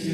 And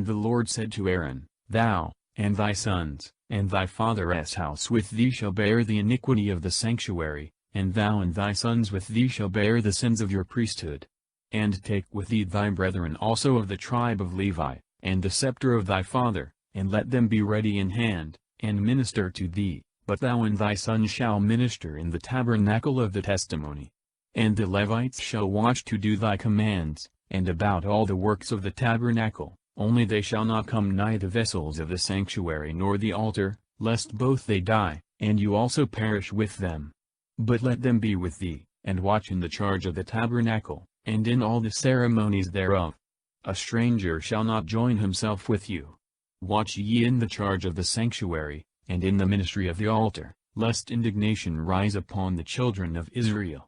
the Lord said to Aaron, Thou, and thy sons, and thy father's house with thee shall bear the iniquity of the sanctuary, and thou and thy sons with thee shall bear the sins of your priesthood. And take with thee thy brethren also of the tribe of Levi, and the scepter of thy father, and let them be ready in hand, and minister to thee, but thou and thy sons shall minister in the tabernacle of the testimony. And the Levites shall watch to do thy commands, and about all the works of the tabernacle. Only they shall not come nigh the vessels of the sanctuary nor the altar, lest both they die, and you also perish with them. But let them be with thee, and watch in the charge of the tabernacle, and in all the ceremonies thereof. A stranger shall not join himself with you. Watch ye in the charge of the sanctuary, and in the ministry of the altar, lest indignation rise upon the children of Israel.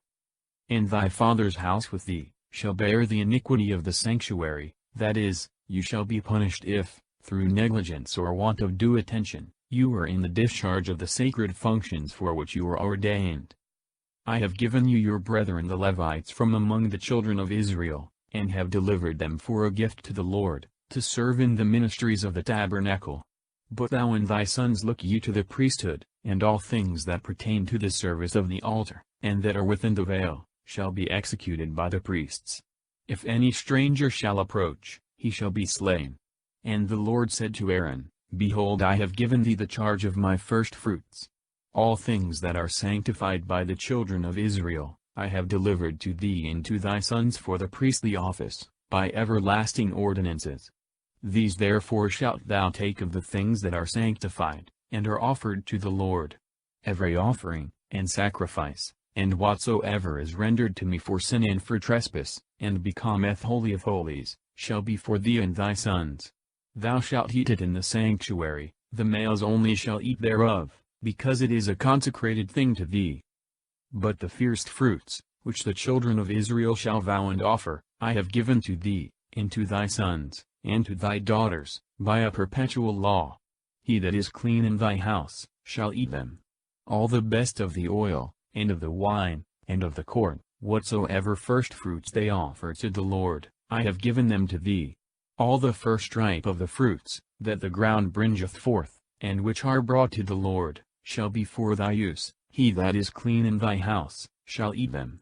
And thy father's house with thee shall bear the iniquity of the sanctuary, that is, you shall be punished if, through negligence or want of due attention, you are in the discharge of the sacred functions for which you are ordained. I have given you your brethren the Levites from among the children of Israel, and have delivered them for a gift to the Lord, to serve in the ministries of the tabernacle. But thou and thy sons look ye to the priesthood, and all things that pertain to the service of the altar, and that are within the veil, shall be executed by the priests. If any stranger shall approach, he shall be slain. And the Lord said to Aaron, Behold, I have given thee the charge of my firstfruits. All things that are sanctified by the children of Israel, I have delivered to thee and to thy sons for the priestly office, by everlasting ordinances. These therefore shalt thou take of the things that are sanctified, and are offered to the Lord. Every offering, and sacrifice, and whatsoever is rendered to me for sin and for trespass, and becometh holy of holies, shall be for thee and thy sons. Thou shalt eat it in the sanctuary, the males only shall eat thereof, because it is a consecrated thing to thee. But the first fruits, which the children of Israel shall vow and offer, I have given to thee, and to thy sons, and to thy daughters, by a perpetual law. He that is clean in thy house, shall eat them. All the best of the oil, and of the wine, and of the corn, whatsoever firstfruits they offer to the Lord, I have given them to thee. All the first ripe of the fruits, that the ground bringeth forth, and which are brought to the Lord, shall be for thy use. He that is clean in thy house, shall eat them.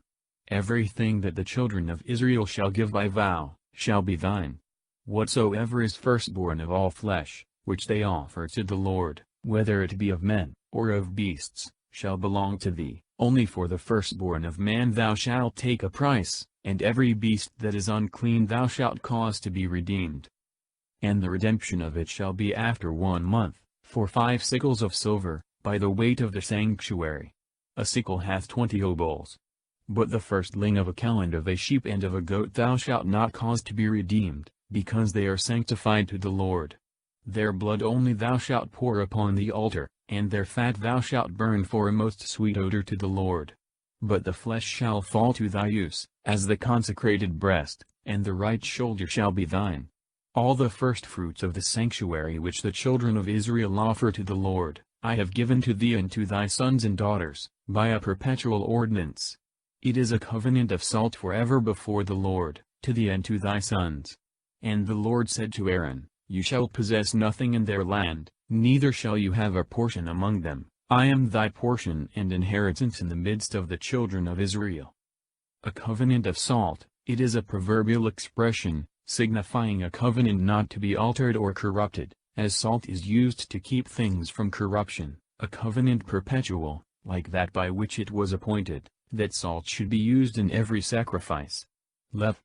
Everything that the children of Israel shall give by vow, shall be thine. Whatsoever is firstborn of all flesh, which they offer to the Lord, whether it be of men, or of beasts, shall belong to thee. Only for the firstborn of man thou shalt take a price, and every beast that is unclean thou shalt cause to be redeemed. And the redemption of it shall be after 1 month, for 5 sickles of silver, by the weight of the sanctuary. A sickle hath 20 obols. But the firstling of a cow and of a sheep and of a goat thou shalt not cause to be redeemed, because they are sanctified to the Lord. Their blood only thou shalt pour upon the altar, and their fat thou shalt burn for a most sweet odor to the Lord. But the flesh shall fall to thy use, as the consecrated breast, and the right shoulder shall be thine. All the firstfruits of the sanctuary which the children of Israel offer to the Lord, I have given to thee and to thy sons and daughters, by a perpetual ordinance. It is a covenant of salt forever before the Lord, to thee and to thy sons. And the Lord said to Aaron, You shall possess nothing in their land, neither shall you have a portion among them. I am thy portion and inheritance in the midst of the children of Israel. A covenant of salt, it is a proverbial expression, signifying a covenant not to be altered or corrupted, as salt is used to keep things from corruption, a covenant perpetual, like that by which it was appointed, that salt should be used in every sacrifice. Lev.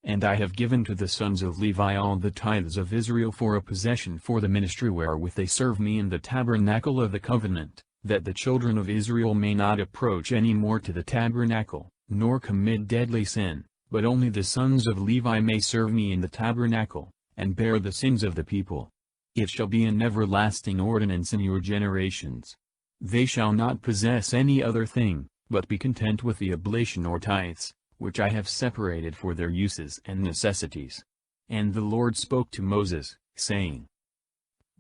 And I have given to the sons of Levi all the tithes of Israel for a possession for the ministry wherewith they serve me in the tabernacle of the covenant, that the children of Israel may not approach any more to the tabernacle, nor commit deadly sin, but only the sons of Levi may serve me in the tabernacle, and bear the sins of the people. It shall be an everlasting ordinance in your generations. They shall not possess any other thing, but be content with the oblation or tithes, which I have separated for their uses and necessities. And the Lord spoke to Moses, saying,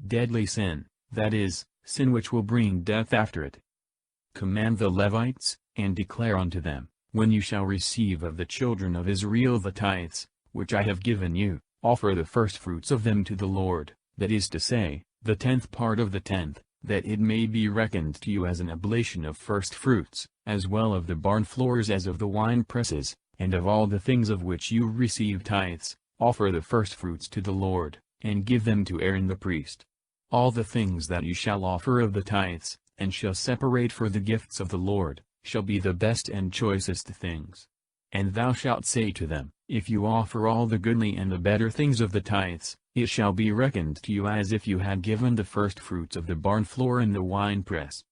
Deadly sin, that is, sin which will bring death after it. Command the Levites, and declare unto them, when you shall receive of the children of Israel the tithes, which I have given you, offer the firstfruits of them to the Lord, that is to say, the 10th part of the 10th, that it may be reckoned to you as an oblation of firstfruits, as well of the barn floors as of the wine presses, and of all the things of which you receive tithes. Offer the firstfruits to the Lord, and give them to Aaron the priest. All the things that you shall offer of the tithes, and shall separate for the gifts of the Lord, shall be the best and choicest things. And thou shalt say to them, If you offer all the goodly and the better things of the tithes, it shall be reckoned to you as if you had given the firstfruits of the barn floor and the winepress.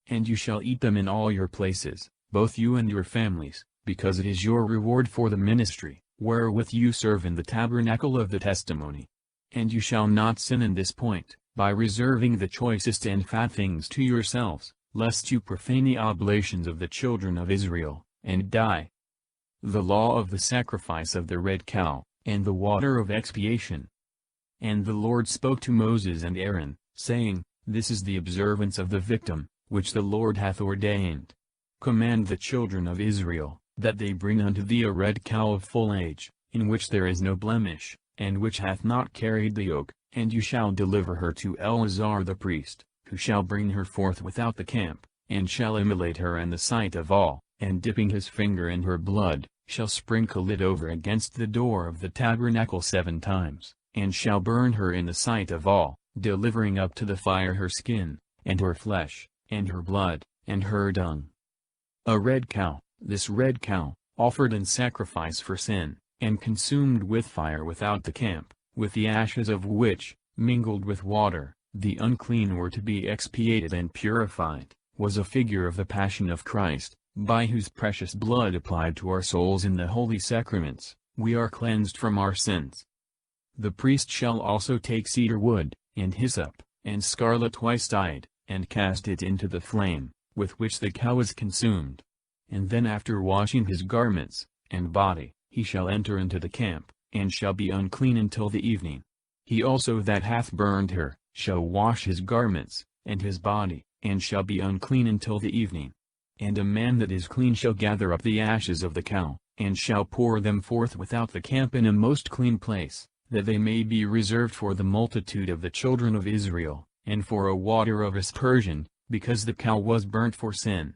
And you shall eat them in all your places, both you and your families, because it is your reward for the ministry, wherewith you serve in the tabernacle of the testimony. And you shall not sin in this point, by reserving the choicest and fat things to yourselves, lest you profane the oblations of the children of Israel, and die. The law of the sacrifice of the red cow, and the water of expiation. And the Lord spoke to Moses and Aaron, saying, This is the observance of the victim, which the Lord hath ordained. Command the children of Israel, that they bring unto thee a red cow of full age, in which there is no blemish, and which hath not carried the yoke, and you shall deliver her to Eleazar the priest, who shall bring her forth without the camp, and shall immolate her in the sight of all, and dipping his finger in her blood, shall sprinkle it over against the door of the tabernacle 7 times, and shall burn her in the sight of all, delivering up to the fire her skin, and her flesh, and her blood, and her dung. A red cow, this red cow, offered in sacrifice for sin, and consumed with fire without the camp, with the ashes of which, mingled with water, the unclean were to be expiated and purified, was a figure of the passion of Christ, by whose precious blood applied to our souls in the holy sacraments, we are cleansed from our sins. The priest shall also take cedar wood, and hyssop, and scarlet twice-dyed, and cast it into the flame, with which the cow is consumed. And then after washing his garments, and body, he shall enter into the camp, and shall be unclean until the evening. He also that hath burned her, shall wash his garments, and his body, and shall be unclean until the evening. And a man that is clean shall gather up the ashes of the cow, and shall pour them forth without the camp in a most clean place, that they may be reserved for the multitude of the children of Israel, and for a water of aspersion, because the cow was burnt for sin.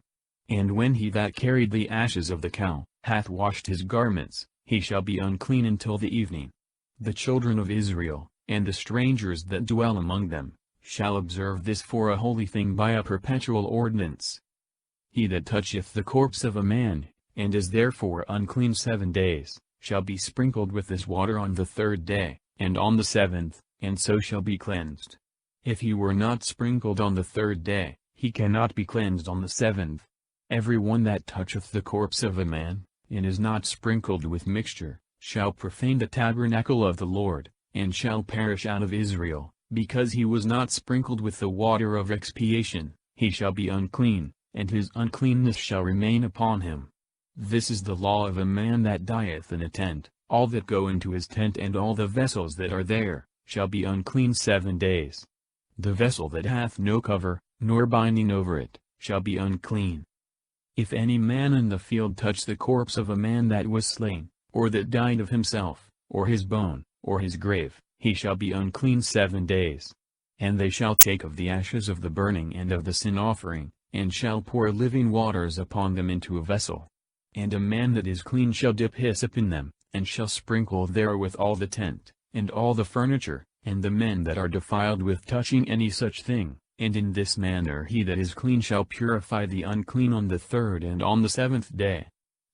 And when he that carried the ashes of the cow, hath washed his garments, he shall be unclean until the evening. The children of Israel, and the strangers that dwell among them, shall observe this for a holy thing by a perpetual ordinance. He that toucheth the corpse of a man, and is therefore unclean 7 days, shall be sprinkled with this water on the 3rd day, and on the 7th, and so shall be cleansed. If he were not sprinkled on the 3rd day, he cannot be cleansed on the 7th. Every one that toucheth the corpse of a man, and is not sprinkled with mixture, shall profane the tabernacle of the Lord, and shall perish out of Israel, because he was not sprinkled with the water of expiation. He shall be unclean, and his uncleanness shall remain upon him. This is the law of a man that dieth in a tent. All that go into his tent and all the vessels that are there, shall be unclean 7 days. The vessel that hath no cover, nor binding over it, shall be unclean. If any man in the field touch the corpse of a man that was slain, or that died of himself, or his bone, or his grave, he shall be unclean 7 days. And they shall take of the ashes of the burning and of the sin offering, and shall pour living waters upon them into a vessel. And a man that is clean shall dip hyssop in them, and shall sprinkle therewith all the tent, and all the furniture, and the men that are defiled with touching any such thing. And in this manner he that is clean shall purify the unclean on the 3rd and on the 7th day.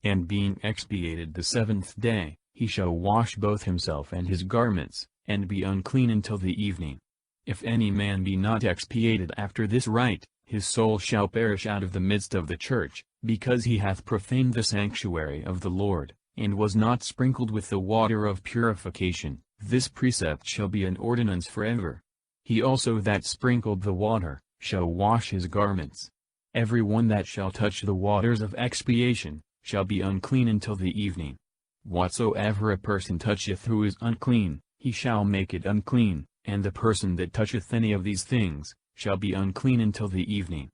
And being expiated the 7th day, he shall wash both himself and his garments, and be unclean until the evening. If any man be not expiated after this rite, his soul shall perish out of the midst of the church, because he hath profaned the sanctuary of the Lord, and was not sprinkled with the water of purification. This precept shall be an ordinance forever. He also that sprinkled the water, shall wash his garments. Every one that shall touch the waters of expiation, shall be unclean until the evening. Whatsoever a person toucheth who is unclean, he shall make it unclean, and the person that toucheth any of these things, shall be unclean until the evening.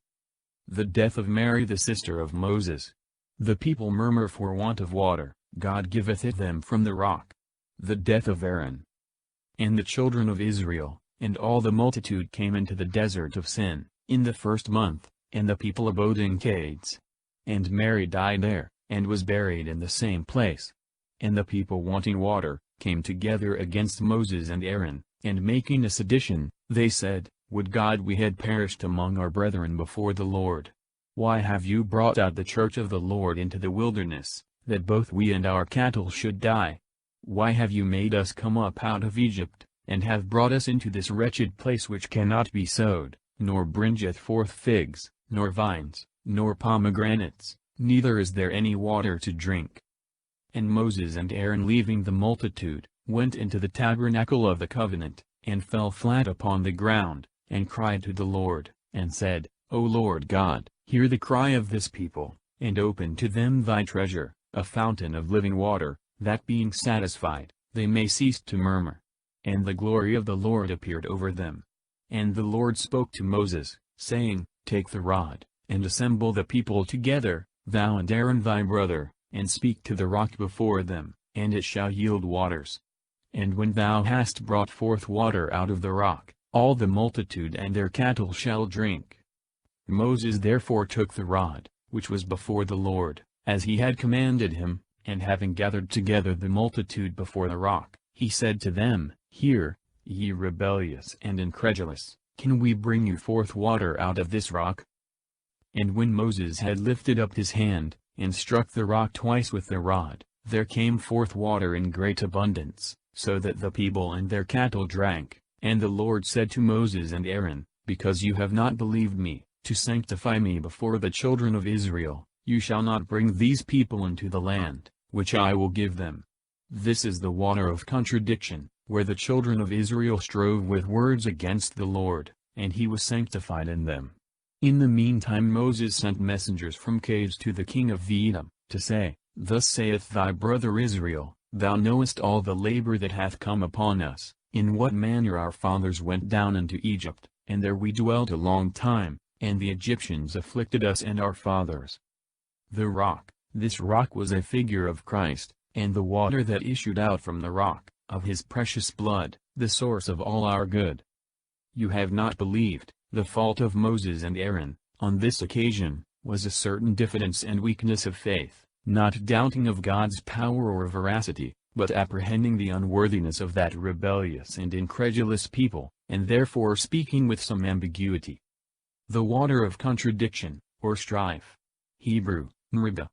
The death of Mary the sister of Moses. The people murmur for want of water, God giveth it them from the rock. The death of Aaron. And the children of Israel, and all the multitude came into the desert of Sin, in the 1st month, and the people abode in caves. And Mary died there, and was buried in the same place. And the people wanting water, came together against Moses and Aaron, and making a sedition, they said, Would God we had perished among our brethren before the Lord. Why have you brought out the church of the Lord into the wilderness, that both we and our cattle should die? Why have you made us come up out of Egypt, and have brought us into this wretched place which cannot be sowed, nor bringeth forth figs, nor vines, nor pomegranates, neither is there any water to drink? And Moses and Aaron, leaving the multitude, went into the tabernacle of the covenant, and fell flat upon the ground, and cried to the Lord, and said, O Lord God, hear the cry of this people, and open to them thy treasure, a fountain of living water, that being satisfied, they may cease to murmur. And the glory of the Lord appeared over them. And the Lord spoke to Moses, saying, Take the rod, and assemble the people together, thou and Aaron thy brother, and speak to the rock before them, and it shall yield waters. And when thou hast brought forth water out of the rock, all the multitude and their cattle shall drink. Moses therefore took the rod, which was before the Lord, as he had commanded him, and having gathered together the multitude before the rock, he said to them, Hear, ye rebellious and incredulous, can we bring you forth water out of this rock? And when Moses had lifted up his hand, and struck the rock twice with the rod, there came forth water in great abundance, so that the people and their cattle drank. And the Lord said to Moses and Aaron, Because you have not believed me, to sanctify me before the children of Israel, you shall not bring these people into the land, which I will give them. This is the water of contradiction, where the children of Israel strove with words against the Lord, and he was sanctified in them. In the meantime Moses sent messengers from caves to the king of Edom, to say, Thus saith thy brother Israel, Thou knowest all the labor that hath come upon us, in what manner our fathers went down into Egypt, and there we dwelt a long time, and the Egyptians afflicted us and our fathers. The rock, this rock was a figure of Christ, and the water that issued out from the rock, of his precious blood, the source of all our good. You have not believed. The fault of Moses and Aaron, on this occasion, was a certain diffidence and weakness of faith, not doubting of God's power or veracity, but apprehending the unworthiness of that rebellious and incredulous people, and therefore speaking with some ambiguity. The water of contradiction, or strife. Hebrew, Meribah.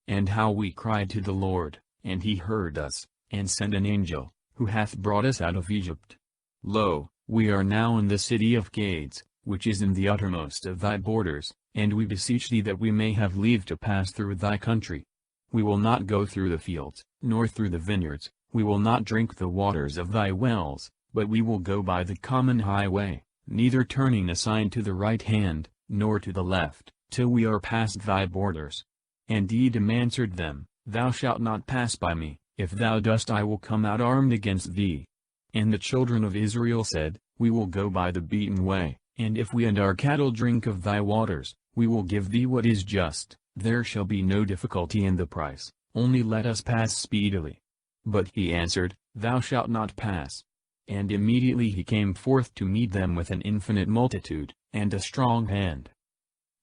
And how we cried to the Lord, and he heard us, and sent an angel, who hath brought us out of Egypt. Lo, we are now in the city of Gades, which is in the uttermost of thy borders, and we beseech thee that we may have leave to pass through thy country. We will not go through the fields, nor through the vineyards, we will not drink the waters of thy wells, but we will go by the common highway, neither turning aside to the right hand, nor to the left, till we are past thy borders. And Edom answered them, Thou shalt not pass by me, if thou dost I will come out armed against thee. And the children of Israel said, We will go by the beaten way. And if we and our cattle drink of thy waters, we will give thee what is just, there shall be no difficulty in the price, only let us pass speedily. But he answered, Thou shalt not pass. And immediately he came forth to meet them with an infinite multitude, and a strong hand.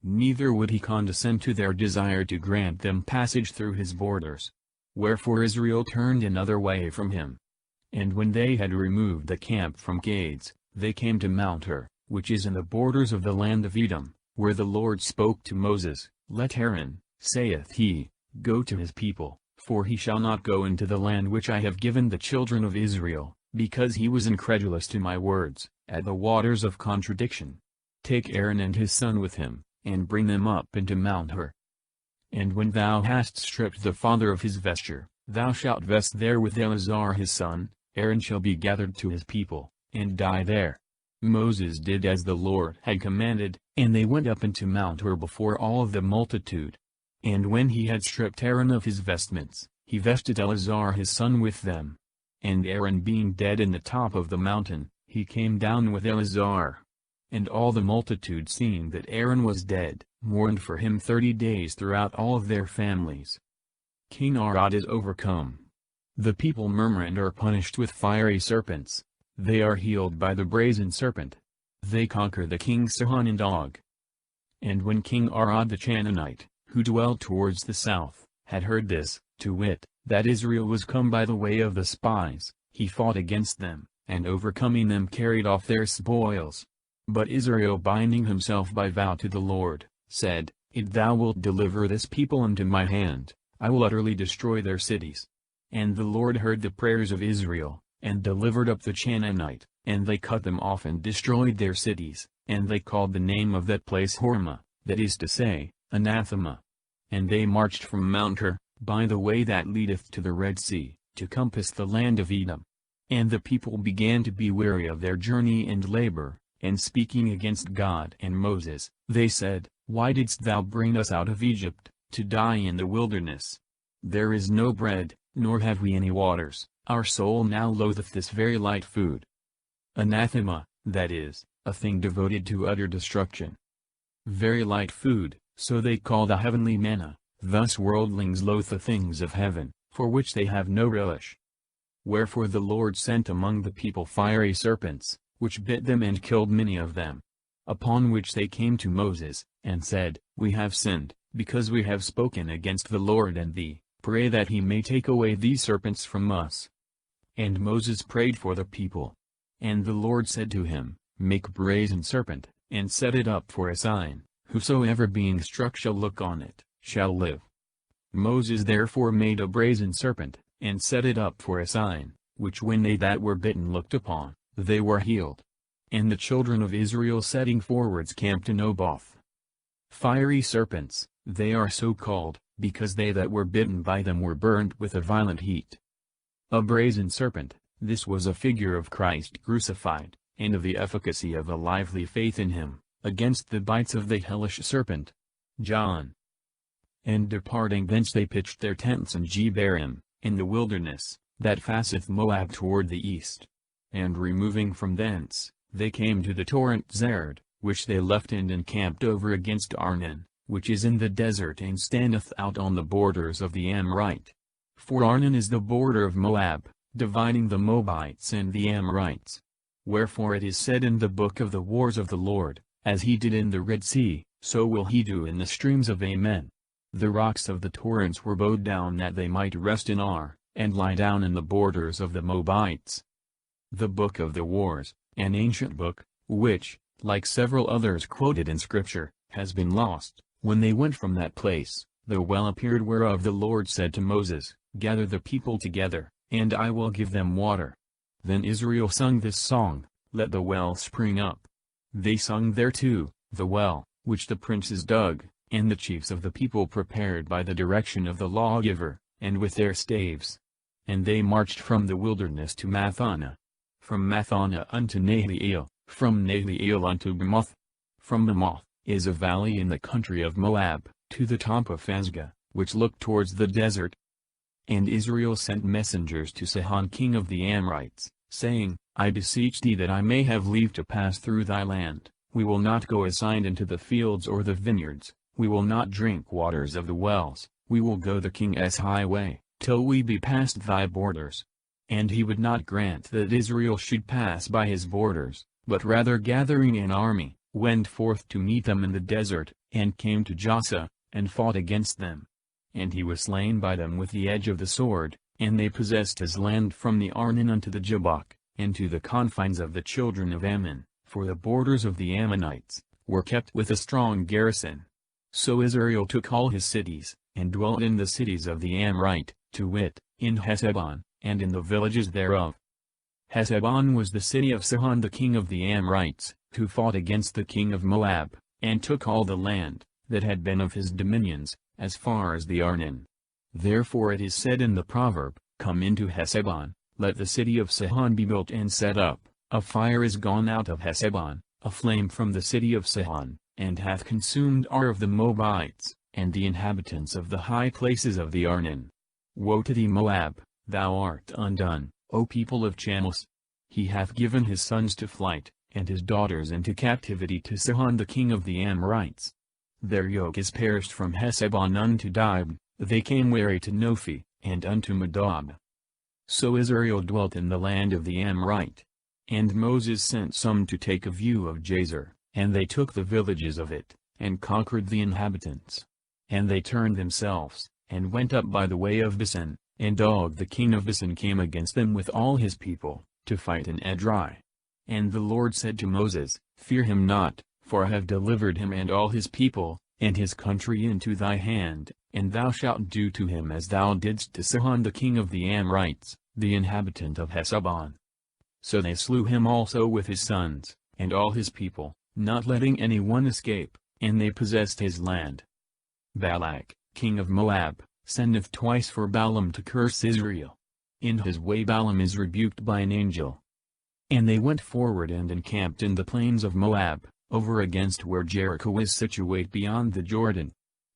Neither would he condescend to their desire to grant them passage through his borders. Wherefore Israel turned another way from him. And when they had removed the camp from Gades, they came to Mount Sinai, which is in the borders of the land of Edom, where the Lord spoke to Moses, Let Aaron, saith he, go to his people, for he shall not go into the land which I have given the children of Israel, because he was incredulous to my words, at the waters of contradiction. Take Aaron and his son with him, and bring them up into Mount Sinai. And when thou hast stripped the father of his vesture, thou shalt vest there with Eleazar his son, Aaron shall be gathered to his people, and die there. Moses did as the Lord had commanded, and they went up into Mount Sinai before all of the multitude. And when he had stripped Aaron of his vestments, he vested Eleazar his son with them. And Aaron being dead in the top of the mountain, he came down with Eleazar. And all the multitude seeing that Aaron was dead, mourned for him 30 days throughout all of their families. King Arad is overcome. The people murmur and are punished with fiery serpents. They are healed by the brazen serpent. They conquer the king Sihon and Og. And when King Arad the Canaanite, who dwelt towards the south, had heard this, to wit, that Israel was come by the way of the spies, he fought against them, and overcoming them carried off their spoils. But Israel binding himself by vow to the Lord, said, If thou wilt deliver this people into my hand, I will utterly destroy their cities. And the Lord heard the prayers of Israel, and delivered up the Canaanite, and they cut them off and destroyed their cities, and they called the name of that place Hormah, that is to say, anathema. And they marched from Mount Hor, by the way that leadeth to the Red Sea, to compass the land of Edom. And the people began to be weary of their journey and labor, and speaking against God and Moses, they said, Why didst thou bring us out of Egypt, to die in the wilderness? There is no bread, nor have we any waters, our soul now loatheth this very light food. Anathema, that is, a thing devoted to utter destruction. Very light food, so they call the heavenly manna, thus worldlings loathe the things of heaven, for which they have no relish. Wherefore the Lord sent among the people fiery serpents, which bit them and killed many of them. Upon which they came to Moses, and said, We have sinned, because we have spoken against the Lord and thee, pray that he may take away these serpents from us. And Moses prayed for the people. And the Lord said to him, Make a brazen serpent, and set it up for a sign, whosoever being struck shall look on it, shall live. Moses therefore made a brazen serpent, and set it up for a sign, which when they that were bitten looked upon, they were healed. And the children of Israel setting forwards camped in Oboth. Fiery serpents, they are so called, because they that were bitten by them were burned with a violent heat. A brazen serpent, this was a figure of Christ crucified, and of the efficacy of a lively faith in him, against the bites of the hellish serpent. John. And departing thence they pitched their tents in Jebarim, in the wilderness, that faceth Moab toward the east. And removing from thence, they came to the torrent Zerd, which they left and encamped over against Arnon, which is in the desert and standeth out on the borders of the Amorite. For Arnon is the border of Moab, dividing the Moabites and the Amorites. Wherefore it is said in the book of the wars of the Lord, As he did in the Red Sea, so will he do in the streams of Amen. The rocks of the torrents were bowed down that they might rest in Ar, and lie down in the borders of the Moabites. The Book of the Wars, an ancient book, which, like several others quoted in Scripture, has been lost, when they went from that place, the well appeared whereof the Lord said to Moses, Gather the people together, and I will give them water. Then Israel sung this song, Let the well spring up. They sung thereto, the well, which the princes dug, and the chiefs of the people prepared by the direction of the lawgiver, and with their staves. And they marched from the wilderness to Mathana. From Mathana unto Nahliel, from Nahliel unto Bamoth. From Bamoth, is a valley in the country of Moab, to the top of Phasgah, which looked towards the desert. And Israel sent messengers to Sihon king of the Amorites, saying, I beseech thee that I may have leave to pass through thy land. We will not go aside into the fields or the vineyards, we will not drink waters of the wells, we will go the king's highway, till we be past thy borders. And he would not grant that Israel should pass by his borders, but rather gathering an army, went forth to meet them in the desert, and came to Jassa, and fought against them. And he was slain by them with the edge of the sword, and they possessed his land from the Arnon unto the Jabbok, and to the confines of the children of Ammon, for the borders of the Ammonites were kept with a strong garrison. So Israel took all his cities, and dwelt in the cities of the Amorite, to wit, in Heshbon, and in the villages thereof. Heshbon was the city of Sihon the king of the Amorites, who fought against the king of Moab, and took all the land that had been of his dominions, as far as the Arnon. Therefore it is said in the proverb, Come into Heshbon, let the city of Sihon be built and set up. A fire is gone out of Heshbon, a flame from the city of Sihon, and hath consumed Ar of the Moabites, and the inhabitants of the high places of the Arnon. Woe to thee, Moab, thou art undone, O people of Chamos! He hath given his sons to flight, and his daughters into captivity to Sihon the king of the Amorites. Their yoke is perished from Heshbon unto Dibon, they came weary to Nophi, and unto Madab. So Israel dwelt in the land of the Amorite. And Moses sent some to take a view of Jazer, and they took the villages of it, and conquered the inhabitants. And they turned themselves, and went up by the way of Bashan, and Og the king of Bashan came against them with all his people, to fight in Edrei. And the Lord said to Moses, Fear him not, for I have delivered him and all his people, and his country into thy hand, and thou shalt do to him as thou didst to Sihon the king of the Amorites, the inhabitant of Heshbon. So they slew him also with his sons, and all his people, not letting any one escape, and they possessed his land. Balak, king of Moab, sendeth twice for Balaam to curse Israel. In his way Balaam is rebuked by an angel. And they went forward and encamped in the plains of Moab, over against where Jericho is situate beyond the Jordan.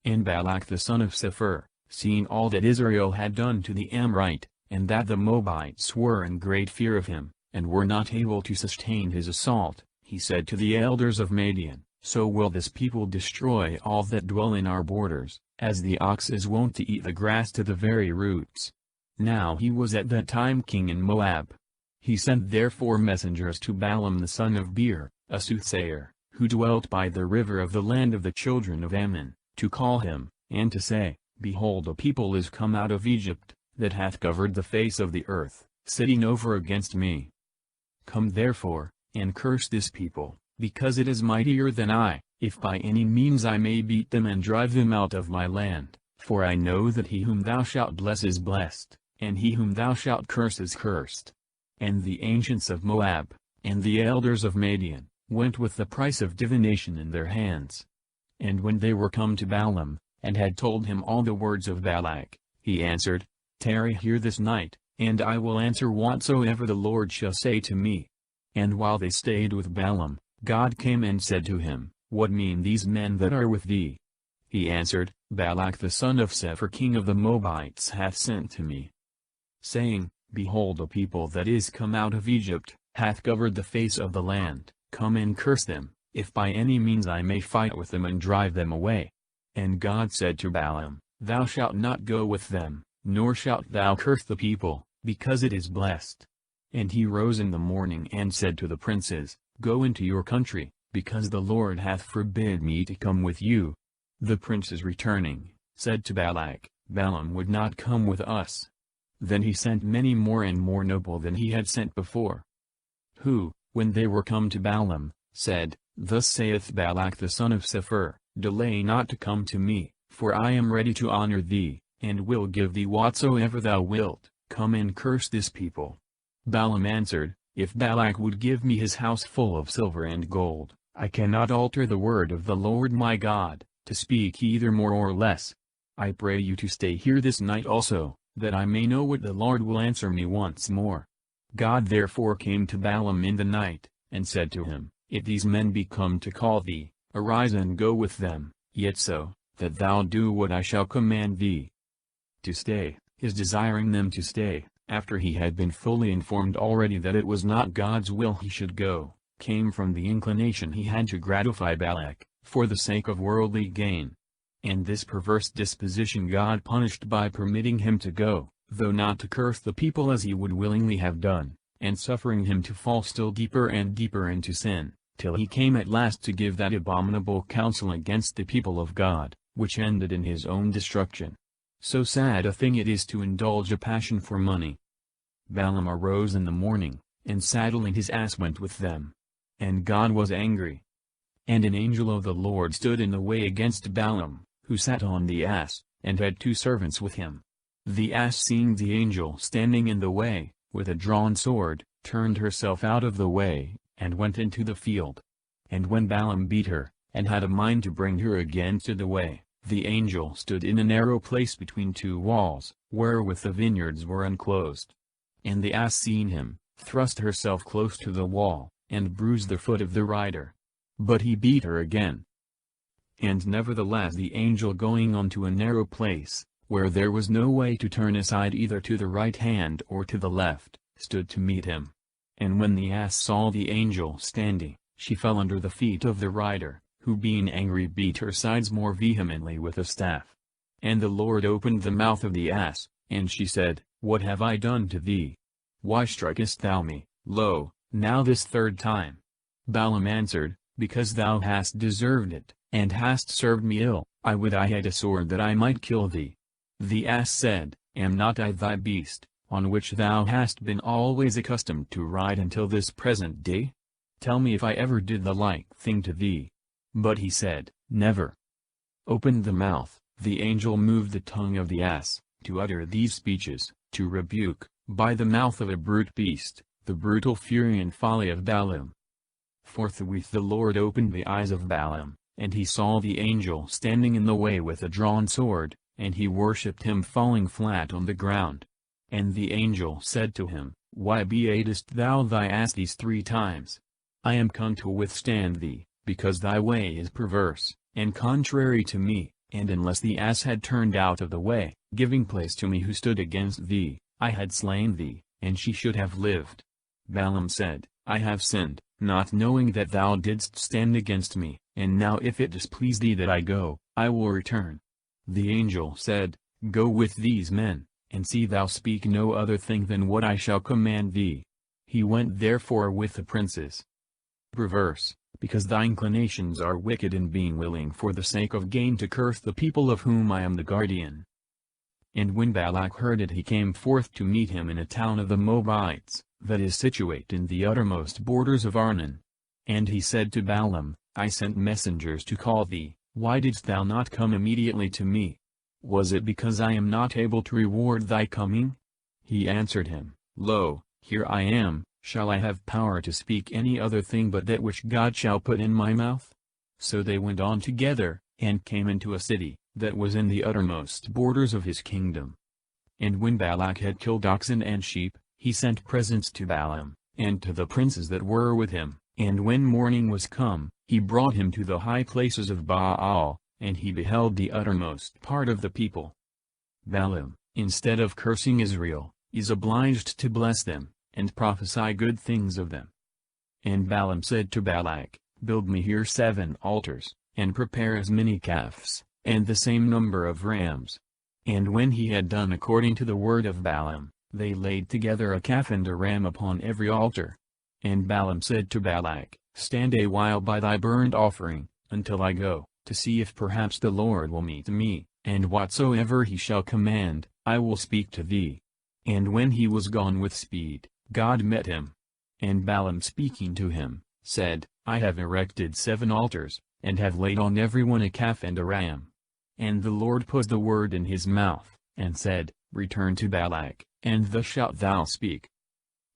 And Balak the son of Sepher, seeing all that Israel had done to the Amorite, and that the Moabites were in great fear of him, and were not able to sustain his assault, he said to the elders of Madian, So will this people destroy all that dwell in our borders, as the ox is wont to eat the grass to the very roots. Now he was at that time king in Moab. He sent therefore messengers to Balaam the son of Beor, a soothsayer, who dwelt by the river of the land of the children of Ammon, to call him, and to say, Behold, a people is come out of Egypt, that hath covered the face of the earth, sitting over against me. Come therefore, and curse this people, because it is mightier than I, if by any means I may beat them and drive them out of my land, for I know that he whom thou shalt bless is blessed, and he whom thou shalt curse is cursed. And the ancients of Moab, and the elders of Madian, went with the price of divination in their hands. And when they were come to Balaam, and had told him all the words of Balak, he answered, Tarry here this night, and I will answer whatsoever the Lord shall say to me. And while they stayed with Balaam, God came and said to him, What mean these men that are with thee? He answered, Balak the son of Sepher king of the Moabites hath sent to me, saying, Behold, a people that is come out of Egypt, hath covered the face of the land, come and curse them, if by any means I may fight with them and drive them away. And God said to Balaam, Thou shalt not go with them, nor shalt thou curse the people, because it is blessed. And he rose in the morning and said to the princes, Go into your country, because the Lord hath forbid me to come with you. The princes returning, said to Balak, Balaam would not come with us. Then he sent many more and more noble than he had sent before. Who, when they were come to Balaam, said, Thus saith Balak the son of Sepher, Delay not to come to me, for I am ready to honor thee, and will give thee whatsoever thou wilt, come and curse this people. Balaam answered, If Balak would give me his house full of silver and gold, I cannot alter the word of the Lord my God, to speak either more or less. I pray you to stay here this night also, that I may know what the Lord will answer me once more. God therefore came to Balaam in the night, and said to him, If these men be come to call thee, arise and go with them, yet so, that thou do what I shall command thee. To stay, his desiring them to stay, after he had been fully informed already that it was not God's will he should go, came from the inclination he had to gratify Balak, for the sake of worldly gain. And this perverse disposition God punished by permitting him to go, though not to curse the people as he would willingly have done, and suffering him to fall still deeper and deeper into sin, till he came at last to give that abominable counsel against the people of God, which ended in his own destruction. So sad a thing it is to indulge a passion for money. Balaam arose in the morning, and saddling his ass went with them. And God was angry. And an angel of the Lord stood in the way against Balaam, who sat on the ass, and had 2 servants with him. The ass, seeing the angel standing in the way, with a drawn sword, turned herself out of the way, and went into the field. And when Balaam beat her, and had a mind to bring her again to the way, the angel stood in a narrow place between 2 walls, wherewith the vineyards were enclosed. And the ass, seeing him, thrust herself close to the wall, and bruised the foot of the rider. But he beat her again. And nevertheless the angel, going on to a narrow place, where there was no way to turn aside either to the right hand or to the left, stood to meet him. And when the ass saw the angel standing, she fell under the feet of the rider, who being angry beat her sides more vehemently with a staff. And the Lord opened the mouth of the ass, and she said, What have I done to thee? Why strikest thou me, lo, now this third time? Balaam answered, Because thou hast deserved it, and hast served me ill. I would I had a sword that I might kill thee. The ass said, Am not I thy beast, on which thou hast been always accustomed to ride until this present day? Tell me if I ever did the like thing to thee. But he said, Never. Opened the mouth, the angel moved the tongue of the ass, to utter these speeches, to rebuke, by the mouth of a brute beast, the brutal fury and folly of Balaam. Forthwith the Lord opened the eyes of Balaam, and he saw the angel standing in the way with a drawn sword, and he worshipped him falling flat on the ground. And the angel said to him, Why beatest thou thy ass these 3 times? I am come to withstand thee, because thy way is perverse, and contrary to me, and unless the ass had turned out of the way, giving place to me who stood against thee, I had slain thee, and she should have lived. Balaam said, I have sinned, not knowing that thou didst stand against me, and now if it displease thee that I go, I will return. The angel said, Go with these men, and see thou speak no other thing than what I shall command thee. He went therefore with the princes. Perverse, because thy inclinations are wicked in being willing for the sake of gain to curse the people of whom I am the guardian. And when Balak heard it, he came forth to meet him in a town of the Moabites, that is situate in the uttermost borders of Arnon. And he said to Balaam, I sent messengers to call thee, why didst thou not come immediately to me? Was it because I am not able to reward thy coming? He answered him, Lo, here I am, shall I have power to speak any other thing but that which God shall put in my mouth? So they went on together, and came into a city, that was in the uttermost borders of his kingdom. And when Balak had killed oxen and sheep, he sent presents to Balaam, and to the princes that were with him, and when morning was come, he brought him to the high places of Baal, and he beheld the uttermost part of the people. Balaam, instead of cursing Israel, is obliged to bless them, and prophesy good things of them. And Balaam said to Balak, Build me here 7 altars, and prepare as many calves, and the same number of rams. And when he had done according to the word of Balaam, they laid together a calf and a ram upon every altar. And Balaam said to Balak, Stand a while by thy burnt offering, until I go, to see if perhaps the Lord will meet me, and whatsoever he shall command, I will speak to thee. And when he was gone with speed, God met him. And Balaam speaking to him, said, I have erected 7 altars, and have laid on every one a calf and a ram. And the Lord put the word in his mouth, and said, Return to Balak, and thus shalt thou speak.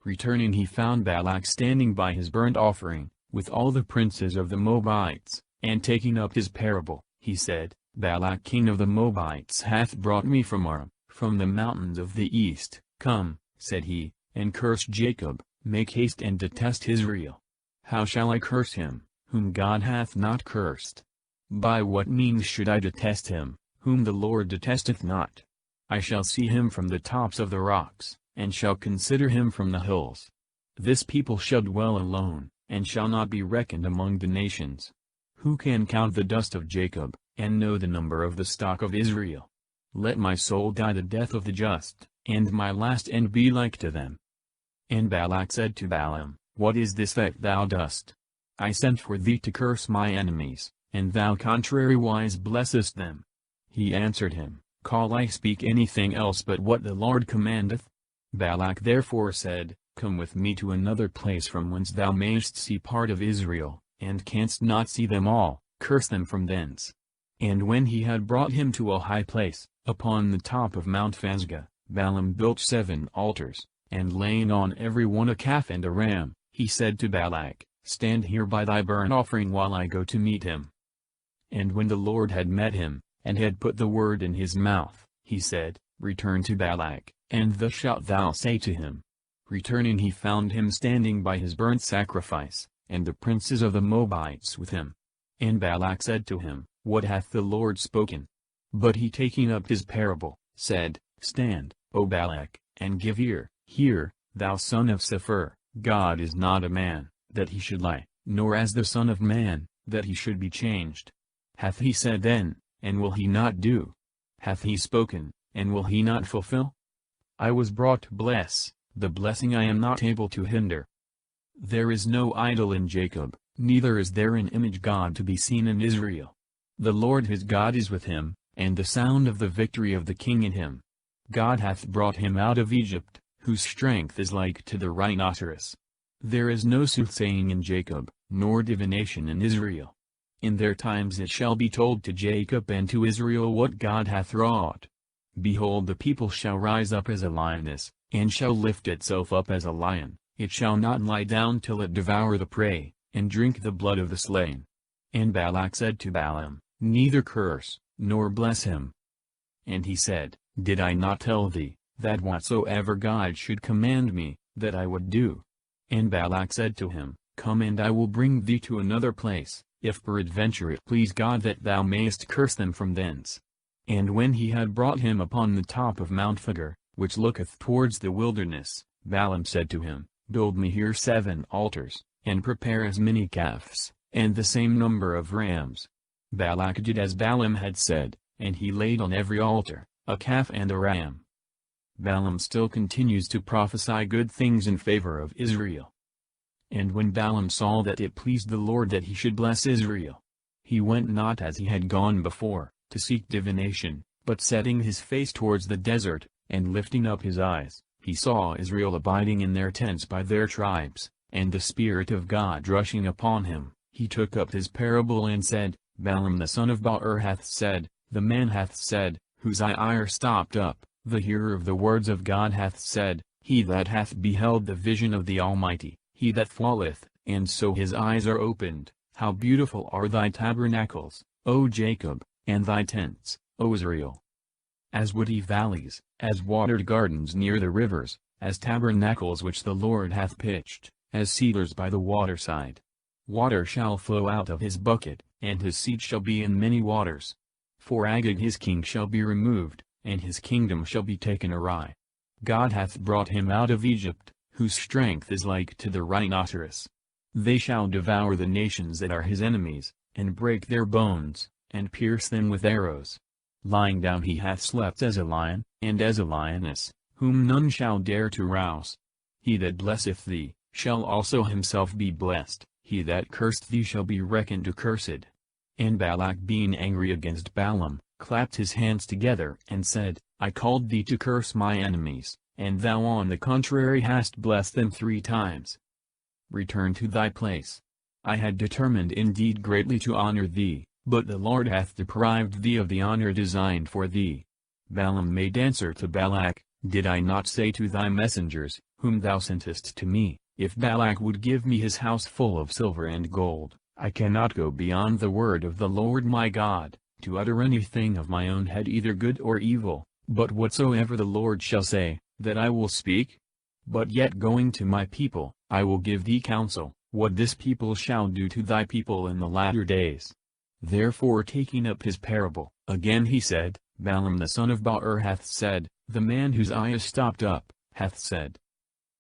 Returning he found Balak standing by his burnt offering, with all the princes of the Moabites, and taking up his parable, he said, Balak king of the Moabites hath brought me from Aram, from the mountains of the east. Come, said he, and curse Jacob, make haste and detest Israel. How shall I curse him, whom God hath not cursed? By what means should I detest him, whom the Lord detesteth not? I shall see him from the tops of the rocks, and shall consider him from the hills. This people shall dwell alone, and shall not be reckoned among the nations. Who can count the dust of Jacob, and know the number of the stock of Israel? Let my soul die the death of the just, and my last end be like to them. And Balak said to Balaam, What is this that thou dost? I sent for thee to curse my enemies, and thou contrariwise blessest them. He answered him, Call I speak anything else but what the Lord commandeth? Balak therefore said, Come with me to another place from whence thou mayest see part of Israel, and canst not see them all, curse them from thence. And when he had brought him to a high place, upon the top of Mount Pisgah, Balaam built 7 altars, and laying on every one a calf and a ram, he said to Balak, Stand here by thy burnt offering while I go to meet him. And when the Lord had met him, and had put the word in his mouth, he said, Return to Balak, and thus shalt thou say to him. Returning he found him standing by his burnt sacrifice, and the princes of the Moabites with him. And Balak said to him, What hath the Lord spoken? But he taking up his parable, said, Stand, O Balak, and give ear. Hear, thou son of Sepher, God is not a man, that he should lie, nor as the son of man, that he should be changed. Hath he said then, and will he not do? Hath he spoken, and will he not fulfill? I was brought to bless, the blessing I am not able to hinder. There is no idol in Jacob, neither is there an image god to be seen in Israel. The Lord his God is with him, and the sound of the victory of the king in him. God hath brought him out of Egypt, whose strength is like to the rhinoceros. There is no soothsaying in Jacob, nor divination in Israel. In their times it shall be told to Jacob and to Israel what God hath wrought. Behold, the people shall rise up as a lioness, and shall lift itself up as a lion. It shall not lie down till it devour the prey, and drink the blood of the slain. And Balak said to Balaam, Neither curse, nor bless him. And he said, Did I not tell thee, that whatsoever God should command me, that I would do? And Balak said to him, Come and I will bring thee to another place, if peradventure it please God that thou mayest curse them from thence. And when he had brought him upon the top of Mount Sinai, which looketh towards the wilderness, Balaam said to him, Build me here 7 altars, and prepare as many calves, and the same number of rams. Balak did as Balaam had said, and he laid on every altar a calf and a ram. Balaam still continues to prophesy good things in favor of Israel. And when Balaam saw that it pleased the Lord that he should bless Israel, he went not as he had gone before, to seek divination, but setting his face towards the desert, and lifting up his eyes, he saw Israel abiding in their tents by their tribes, and the Spirit of God rushing upon him. He took up his parable and said, Balaam the son of Beor hath said, the man hath said, whose eye are stopped up, the hearer of the words of God hath said, he that hath beheld the vision of the Almighty, he that falleth, and so his eyes are opened. How beautiful are thy tabernacles, O Jacob, and thy tents, O Israel! As woody valleys, as watered gardens near the rivers, as tabernacles which the Lord hath pitched, as cedars by the waterside. Water shall flow out of his bucket, and his seat shall be in many waters. For Agag his king shall be removed, and his kingdom shall be taken awry. God hath brought him out of Egypt, whose strength is like to the rhinoceros. They shall devour the nations that are his enemies, and break their bones, and pierce them with arrows. Lying down he hath slept as a lion, and as a lioness, whom none shall dare to rouse. He that blesseth thee, shall also himself be blessed, he that cursed thee shall be reckoned accursed. And Balak being angry against Balaam, clapped his hands together and said, I called thee to curse my enemies, and thou on the contrary hast blessed them 3 times. Return to thy place. I had determined indeed greatly to honor thee, but the Lord hath deprived thee of the honor designed for thee. Balaam made answer to Balak, Did I not say to thy messengers, whom thou sentest to me, if Balak would give me his house full of silver and gold, I cannot go beyond the word of the Lord my God, to utter anything of my own head either good or evil, but whatsoever the Lord shall say, that I will speak? But yet going to my people, I will give thee counsel, what this people shall do to thy people in the latter days. Therefore taking up his parable, again he said, Balaam the son of Beor hath said, the man whose eye is stopped up, hath said.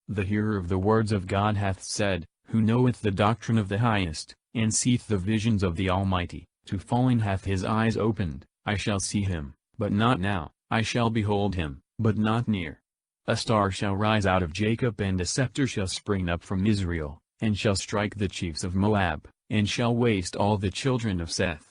The hearer of the words of God hath said, who knoweth the doctrine of the highest, and seeth the visions of the Almighty, to falling hath his eyes opened, I shall see him, but not now, I shall behold him, but not near. A star shall rise out of Jacob and a scepter shall spring up from Israel, and shall strike the chiefs of Moab, and shall waste all the children of Seth.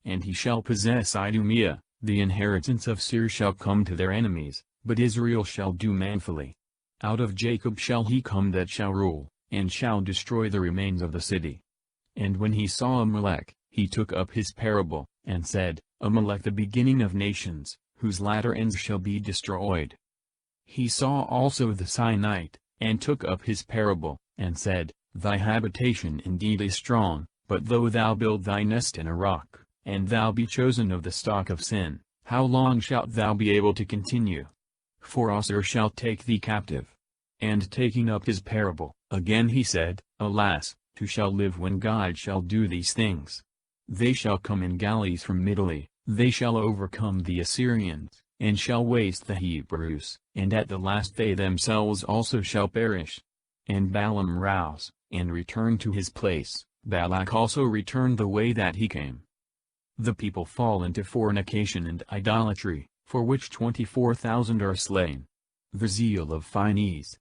And he shall possess Idumea, the inheritance of Seir shall come to their enemies, but Israel shall do manfully. Out of Jacob shall he come that shall rule, and shall destroy the remains of the city. And when he saw Amalek, he took up his parable, and said, Amalek the beginning of nations, whose latter ends shall be destroyed. He saw also the Sinite, and took up his parable, and said, Thy habitation indeed is strong, but though thou build thy nest in a rock, and thou be chosen of the stock of sin, how long shalt thou be able to continue? For Assur shall take thee captive. And taking up his parable, again he said, Alas, who shall live when God shall do these things? They shall come in galleys from Italy, They shall overcome the Assyrians, and shall waste the Hebrews, and at the last they themselves also shall perish. And Balaam rose, and returned to his place. Balak also returned the way that he came. The people fall into fornication and idolatry, for which 24,000 are slain. The zeal of Phinehas.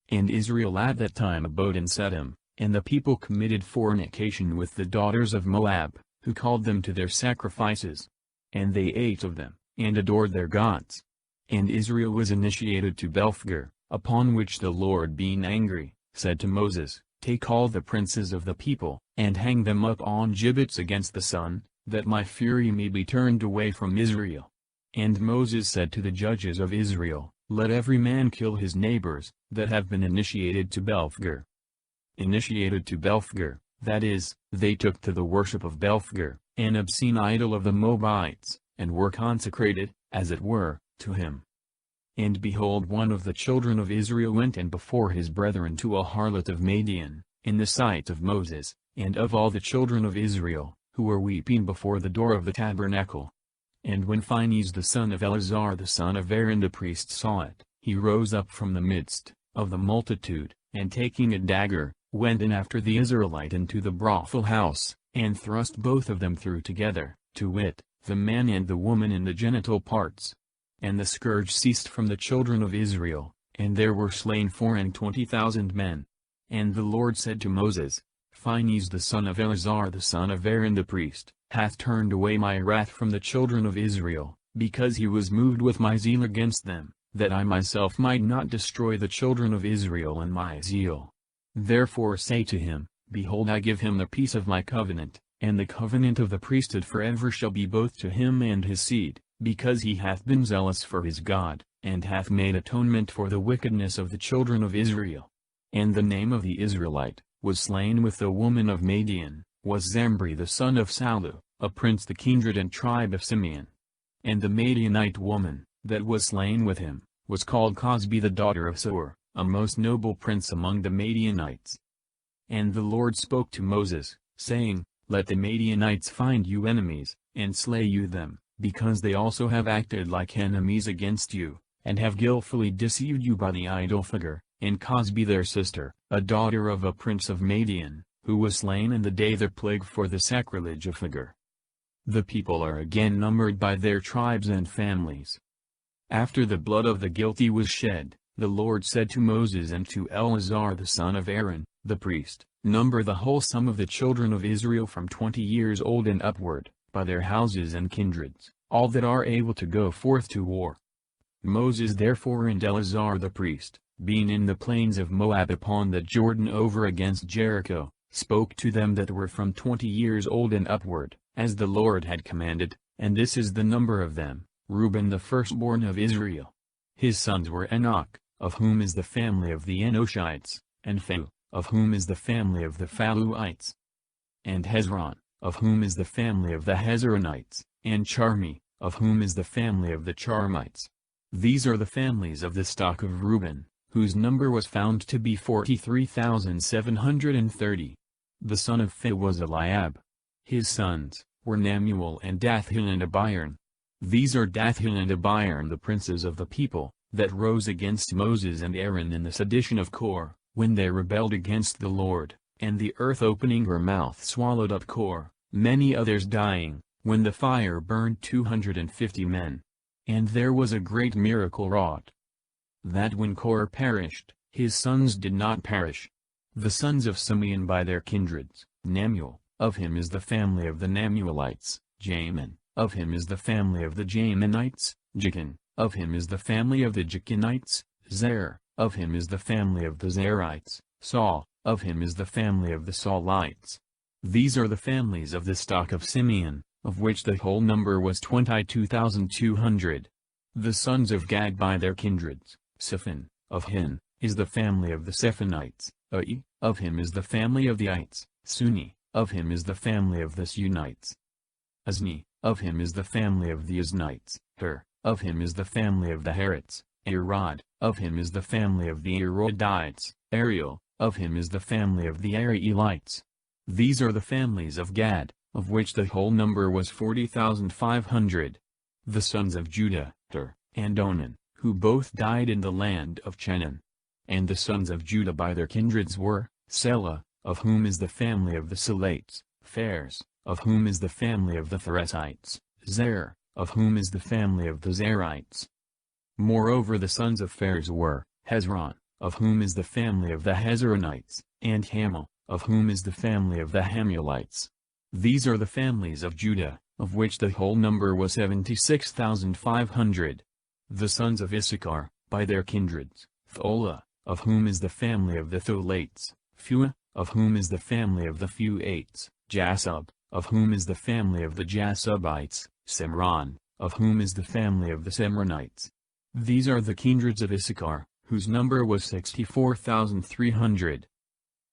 And Israel at that time abode in Sedom, and the people committed fornication with the daughters of Moab, who called them to their sacrifices. And they ate of them, and adored their gods. And Israel was initiated to Bəmiḍbar, upon which the Lord being angry, said to Moses, Take all the princes of the people, and hang them up on gibbets against the sun, that my fury may be turned away from Israel. And Moses said to the judges of Israel, Let every man kill his neighbors, that have been initiated to Bəmiḍbar. Initiated to Bəmiḍbar, that is, they took to the worship of Bəmiḍbar, an obscene idol of the Moabites, and were consecrated, as it were, to him. And behold, one of the children of Israel went in before his brethren to a harlot of Madian, in the sight of Moses, and of all the children of Israel, who were weeping before the door of the tabernacle. And when Phinehas the son of Eleazar the son of Aaron the priest saw it, he rose up from the midst of the multitude, and taking a dagger, went in after the Israelite into the brothel house, and thrust both of them through together, to wit, the man and the woman in the genital parts. And the scourge ceased from the children of Israel, and there were slain 24,000 men. And the Lord said to Moses, Phinehas the son of Eleazar the son of Aaron the priest, hath turned away my wrath from the children of Israel, because he was moved with my zeal against them, that I myself might not destroy the children of Israel in my zeal. Therefore say to him, Behold, I give him the peace of my covenant, and the covenant of the priesthood forever shall be both to him and his seed, because he hath been zealous for his God, and hath made atonement for the wickedness of the children of Israel. And the name of the Israelite, was slain with the woman of Madian, was Zimri the son of Salu, a prince the kindred and tribe of Simeon. And the Madianite woman, that was slain with him, was called Cosbi the daughter of Soar, a most noble prince among the Madianites. And the Lord spoke to Moses, saying, Let the Madianites find you enemies, and slay you them, because they also have acted like enemies against you, and have guiltfully deceived you by the idol figure, and Cosbi their sister, a daughter of a prince of Madian, who was slain in the day the plague for the sacrilege of figure. The people are again numbered by their tribes and families. After the blood of the guilty was shed, the Lord said to Moses and to Eleazar the son of Aaron, the priest, Number the whole sum of the children of Israel from 20 years old and upward, by their houses and kindreds, all that are able to go forth to war. Moses therefore and Eleazar the priest, being in the plains of Moab upon the Jordan over against Jericho, spoke to them that were from 20 years old and upward, as the Lord had commanded, and this is the number of them, Reuben the firstborn of Israel. His sons were Enoch, of whom is the family of the Enoshites, and Phalu, of whom is the family of the Phaluites, and Hezron, of whom is the family of the Hezronites, and Charmi, of whom is the family of the Charmites. These are the families of the stock of Reuben, whose number was found to be 43,730. The son of Phalu was Eliab. His sons were Nemuel and Dathan and Abiram. These are Dathan and Abiram the princes of the people, that rose against Moses and Aaron in the sedition of Kor, when they rebelled against the Lord, and the earth opening her mouth swallowed up Kor, many others dying, when the fire burned 250 men. And there was a great miracle wrought, that when Kor perished, his sons did not perish. The sons of Simeon by their kindreds, Nemuel, of him is the family of the Nemuelites, Jamin, of him is the family of the Jaminites, Jachin, of him is the family of the Jachinites, Zer, of him is the family of the Zerites, Saul, of him is the family of the Saulites. These are the families of the stock of Simeon, of which the whole number was 22,200. The sons of Gad by their kindreds, Siphon, of him, is the family of the Sephonites, Ai, of him is the family of the Ites, Suni, of him is the family of the Sunites. Azni, of him is the family of the Aznites, of him is the family of the Harites, Arod, of him is the family of the Arodites, Ariel, of him is the family of the Arielites. These are the families of Gad, of which the whole number was 40,500. The sons of Judah, and Onan, who both died in the land of Canaan. And the sons of Judah by their kindreds were, Selah, of whom is the family of the Selates, Phares, of whom is the family of the Pharesites, Zer, of whom is the family of the Zerites. Moreover the sons of Phares were, Hezron, of whom is the family of the Hezronites, and Hamul, of whom is the family of the Hamulites. These are the families of Judah, of which the whole number was 76,500. The sons of Issachar, by their kindreds, Thola, of whom is the family of the Tholates, Phua, of whom is the family of the Phuates, Jasub, of whom is the family of the Jasubites, Simron, of whom is the family of the Simronites. These are the kindreds of Issachar, whose number was 64,300.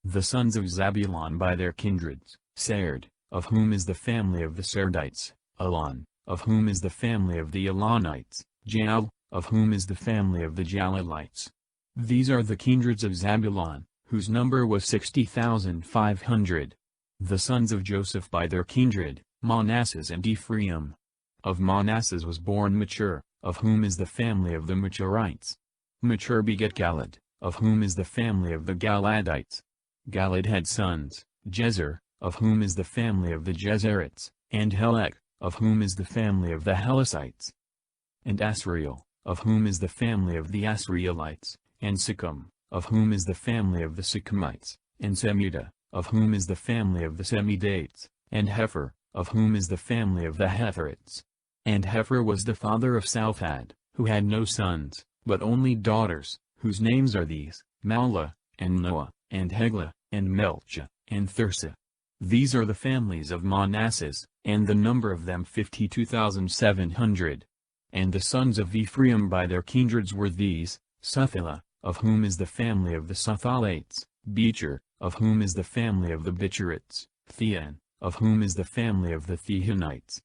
The sons of Zabulon by their kindreds, Sard, of whom is the family of the Sardites, Elon, of whom is the family of the Elonites, Jaal, of whom is the family of the Jalilites. These are the kindreds of Zabulon, whose number was 60,500. The sons of Joseph by their kindred, Manasseh and Ephraim. Of Manasseh was born Machir, of whom is the family of the Machirites. Machir begat Galad, of whom is the family of the Galadites. Galad had sons, Jezer, of whom is the family of the Jezerites, and Helek, of whom is the family of the Helicites. And Asriel, of whom is the family of the Asrielites, and Sikkim, of whom is the family of the Sikkimites, and Semida, of whom is the family of the Semidates, and Hepher, of whom is the family of the Hetherites. And Hepher was the father of Salphad, who had no sons, but only daughters, whose names are these, Mahlah, and Noah, and Heglah, and Melchah, and Thirsa. These are the families of Manasseh, and the number of them 52,700. And the sons of Ephraim by their kindreds were these, Suthilah, of whom is the family of the Suthalates, Becher, of whom is the family of the Becherites, Thean, of whom is the family of the Theanites.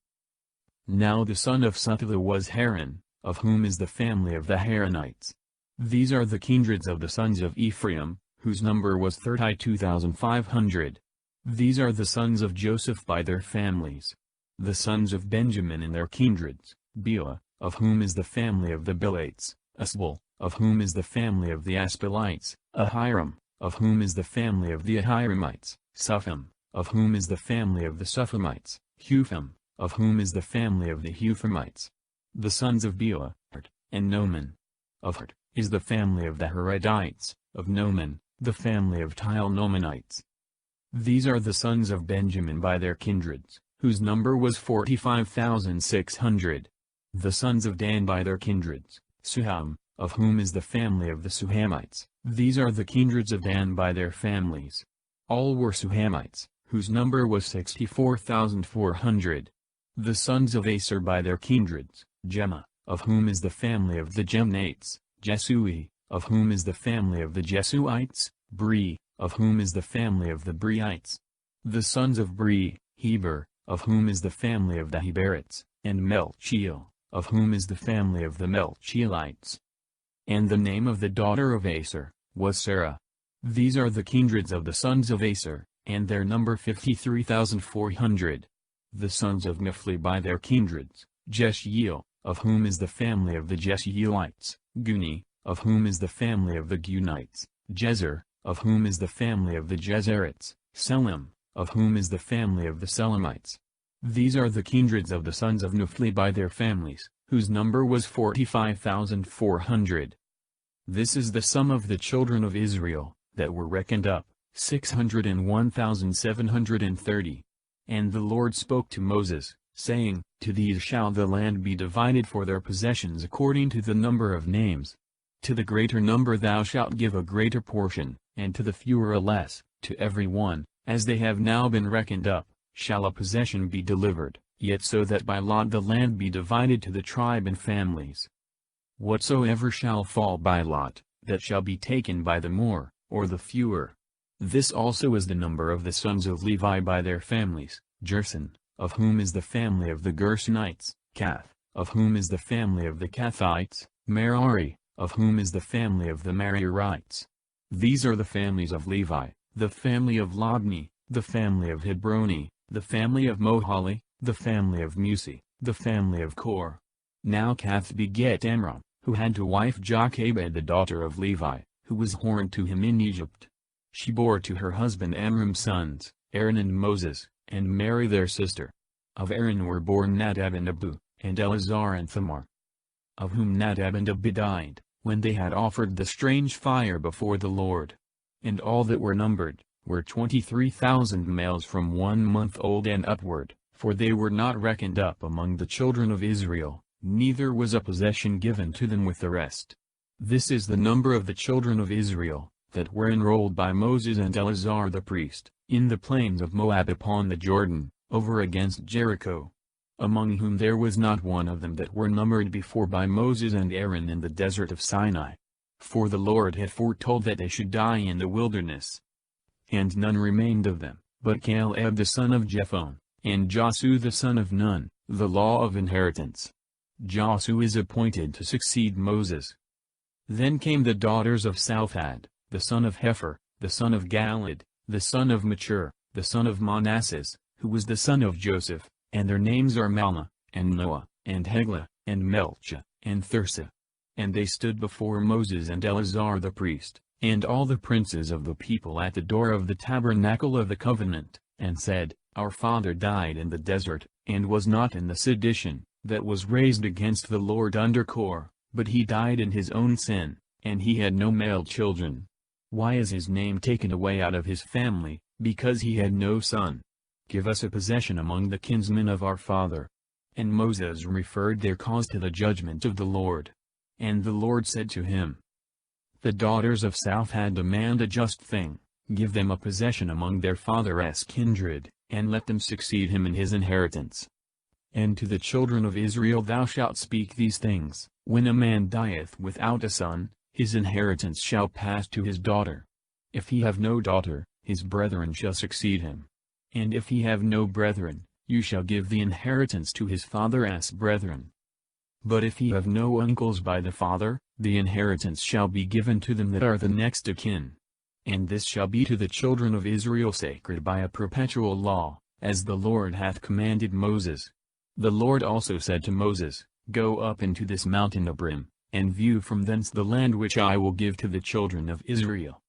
Now the son of Suthilah was Haran, of whom is the family of the Haranites. These are the kindreds of the sons of Ephraim, whose number was 32,500. These are the sons of Joseph by their families. The sons of Benjamin in their kindreds, Bela, of whom is the family of the Bilates, Asbel, of whom is the family of the Aspelites, Ahiram, of whom is the family of the Ahiramites, Supham, of whom is the family of the Suphamites, Hupham, of whom is the family of the Huphamites. The sons of Bela, and Noman. Of is the family of the Heredites, of Noman, the family of Tilnomanites. These are the sons of Benjamin by their kindreds, whose number was 45,600. The sons of Dan by their kindreds, Suham, of whom is the family of the Suhamites. These are the kindreds of Dan by their families. All were Suhamites, whose number was 64,400. The sons of Aser by their kindreds, Gemma, of whom is the family of the Gemnates, Jesui, of whom is the family of the Jesuites, Bri, of whom is the family of the Briites. The sons of Bri, Heber, of whom is the family of the Heberites, and Melchiel, of whom is the family of the Melchielites. And the name of the daughter of Aser was Sarah. These are the kindreds of the sons of Aser, and their number 53,400. The sons of Nephi by their kindreds, Jeshiel, of whom is the family of the Jeshielites, Guni, of whom is the family of the Gunites, Jezer, of whom is the family of the Jezerites, Selim, of whom is the family of the Selamites. These are the kindreds of the sons of Nephi by their families, whose number was 45,400. This is the sum of the children of Israel, that were reckoned up, 601,730. And the Lord spoke to Moses, saying, To these shall the land be divided for their possessions according to the number of names. To the greater number thou shalt give a greater portion, and to the fewer a less. To every one, as they have now been reckoned up, shall a possession be delivered, yet so that by lot the land be divided to the tribe and families. Whatsoever shall fall by lot, that shall be taken by the more, or the fewer. This also is the number of the sons of Levi by their families, Gerson, of whom is the family of the Gersonites, Kath, of whom is the family of the Kathites, Merari, of whom is the family of the Merarites. These are the families of Levi, the family of Labni, the family of Hebroni, the family of Mohali, the family of Musi, the family of Kor. Now Kath begat Amram, who had to wife Jochebed the daughter of Levi, who was horned to him in Egypt. She bore to her husband Amram sons, Aaron and Moses, and Mary their sister. Of Aaron were born Nadab and Abihu, and Eleazar and Thamar. Of whom Nadab and Abihu died, when they had offered the strange fire before the Lord. And all that were numbered, were 23,000 males from 1 month old and upward, for they were not reckoned up among the children of Israel, neither was a possession given to them with the rest. This is the number of the children of Israel, that were enrolled by Moses and Eleazar the priest, in the plains of Moab upon the Jordan, over against Jericho. Among whom there was not one of them that were numbered before by Moses and Aaron in the desert of Sinai. For the Lord had foretold that they should die in the wilderness. And none remained of them, but Caleb the son of Jephunneh, and Joshua the son of Nun, the law of inheritance. Joshua is appointed to succeed Moses. Then came the daughters of Salphad, the son of Hepher, the son of Galad, the son of Machir, the son of Manasseh, who was the son of Joseph, and their names are Malma, and Noah, and Heglah, and Melchah, and Thirsa. And they stood before Moses and Eleazar the priest, and all the princes of the people at the door of the tabernacle of the covenant, and said, Our father died in the desert, and was not in the sedition that was raised against the Lord under Kor, but he died in his own sin, and he had no male children. Why is his name taken away out of his family, because he had no son? Give us a possession among the kinsmen of our father. And Moses referred their cause to the judgment of the Lord. And the Lord said to him, The daughters of Salphad demand a just thing, give them a possession among their father's kindred, and let them succeed him in his inheritance. And to the children of Israel thou shalt speak these things, When a man dieth without a son, his inheritance shall pass to his daughter. If he have no daughter, his brethren shall succeed him. And if he have no brethren, you shall give the inheritance to his father's brethren. But if he have no uncles by the father, the inheritance shall be given to them that are the next of kin. And this shall be to the children of Israel sacred by a perpetual law, as the Lord hath commanded Moses. The Lord also said to Moses, Go up into this mountain Abrim, and view from thence the land which I will give to the children of Israel.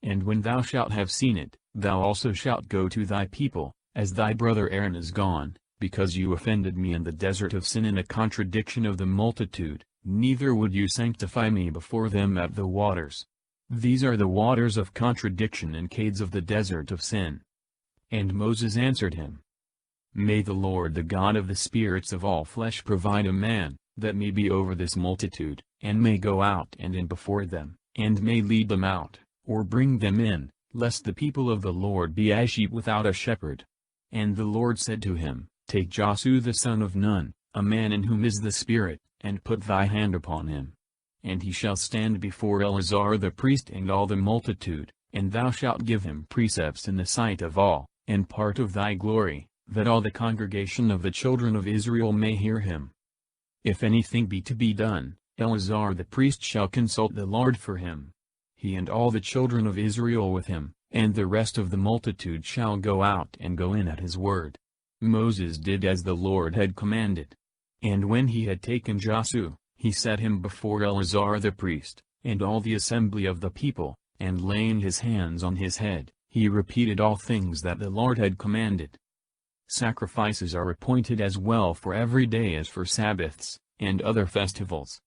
And when thou shalt have seen it, thou also shalt go to thy people, as thy brother Aaron is gone, because you offended me in the desert of Sin in a contradiction of the multitude, neither would you sanctify me before them at the waters. These are the waters of contradiction and cades of the desert of Sin. And Moses answered him, May the Lord the God of the spirits of all flesh provide a man, that may be over this multitude, and may go out and in before them, and may lead them out, or bring them in, lest the people of the Lord be as sheep without a shepherd. And the Lord said to him, Take Joshua the son of Nun, a man in whom is the Spirit, and put thy hand upon him. And he shall stand before Eleazar the priest and all the multitude, and thou shalt give him precepts in the sight of all, and part of thy glory, that all the congregation of the children of Israel may hear him. If anything be to be done, Eleazar the priest shall consult the Lord for him. He and all the children of Israel with him, and the rest of the multitude shall go out and go in at his word. Moses did as the Lord had commanded. And when he had taken Joshua, he set him before Eleazar the priest, and all the assembly of the people, and laying his hands on his head, he repeated all things that the Lord had commanded. Sacrifices are appointed as well for every day as for Sabbaths, and other festivals.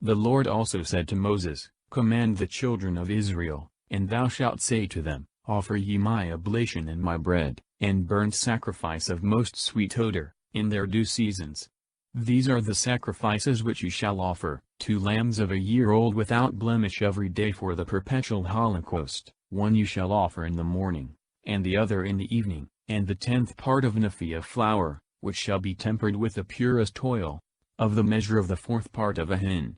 The Lord also said to Moses, Command the children of Israel, and thou shalt say to them, Offer ye my oblation and my bread, and burnt sacrifice of most sweet odor, in their due seasons. These are the sacrifices which you shall offer, 2 lambs of a year old without blemish every day for the perpetual holocaust, one you shall offer in the morning, and the other in the evening, and the 10th part of an ephah of flour, which shall be tempered with the purest oil, of the measure of the 4th part of a hin.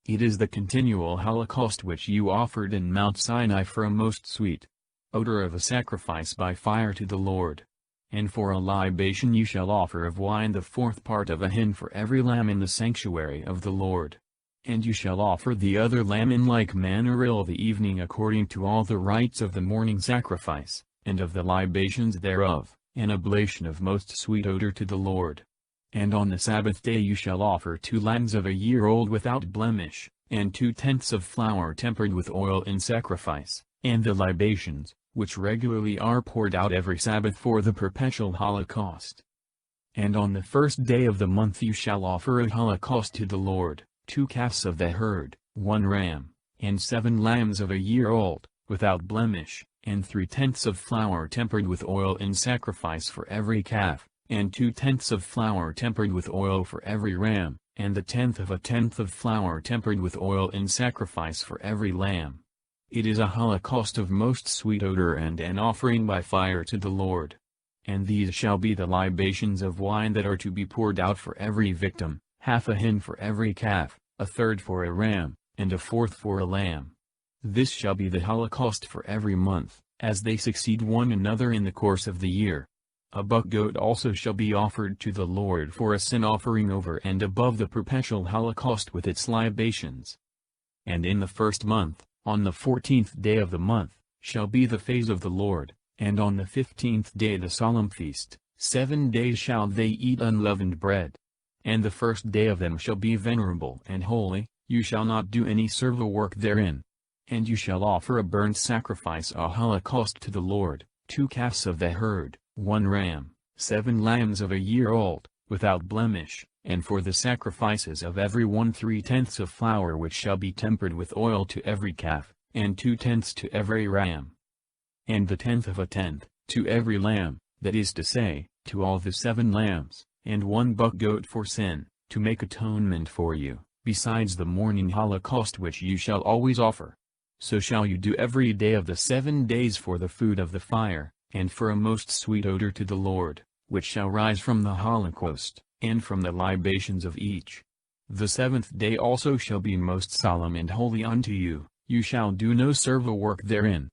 It is the continual holocaust which you offered in Mount Sinai for a most sweet odor of a sacrifice by fire to the Lord. And for a libation you shall offer of wine the 4th part of a hin for every lamb in the sanctuary of the Lord. And you shall offer the other lamb in like manner all the evening according to all the rites of the morning sacrifice, and of the libations thereof, an oblation of most sweet odor to the Lord. And on the Sabbath day you shall offer 2 lambs of a year old without blemish, and 2/10 of flour tempered with oil in sacrifice, and the libations, which regularly are poured out every Sabbath for the perpetual holocaust. And on the first day of the month you shall offer a holocaust to the Lord, 2 calves of the herd, 1 ram, and 7 lambs of a year old, without blemish, and 3/10 of flour tempered with oil in sacrifice for every calf, and 2/10 of flour tempered with oil for every ram, and the 1/10 of flour tempered with oil in sacrifice for every lamb. It is a holocaust of most sweet odor and an offering by fire to the Lord. And these shall be the libations of wine that are to be poured out for every victim, 1/2 a hin for every calf, 1/3 for a ram, and 1/4 for a lamb. This shall be the holocaust for every month, as they succeed one another in the course of the year. A buck-goat also shall be offered to the Lord for a sin offering over and above the perpetual holocaust with its libations. And in the first month, on the 14th day of the month, shall be the phase of the Lord, and on the 15th day the solemn feast. 7 days shall they eat unleavened bread. And the first day of them shall be venerable and holy, you shall not do any servile work therein. And you shall offer a burnt sacrifice, a holocaust to the Lord, 2 calves of the herd, 1 ram, 7 lambs of a year old, without blemish, and for the sacrifices of every one 3/10 of flour which shall be tempered with oil to every calf, and 2/10 to every ram. And the 1/10 to every lamb, that is to say, to all the 7 lambs, and 1 buck-goat for sin, to make atonement for you, besides the morning holocaust which you shall always offer. So shall you do every day of the 7 days for the food of the fire, and for a most sweet odor to the Lord, which shall rise from the holocaust, and from the libations of each. The 7th day also shall be most solemn and holy unto you, you shall do no servile work therein.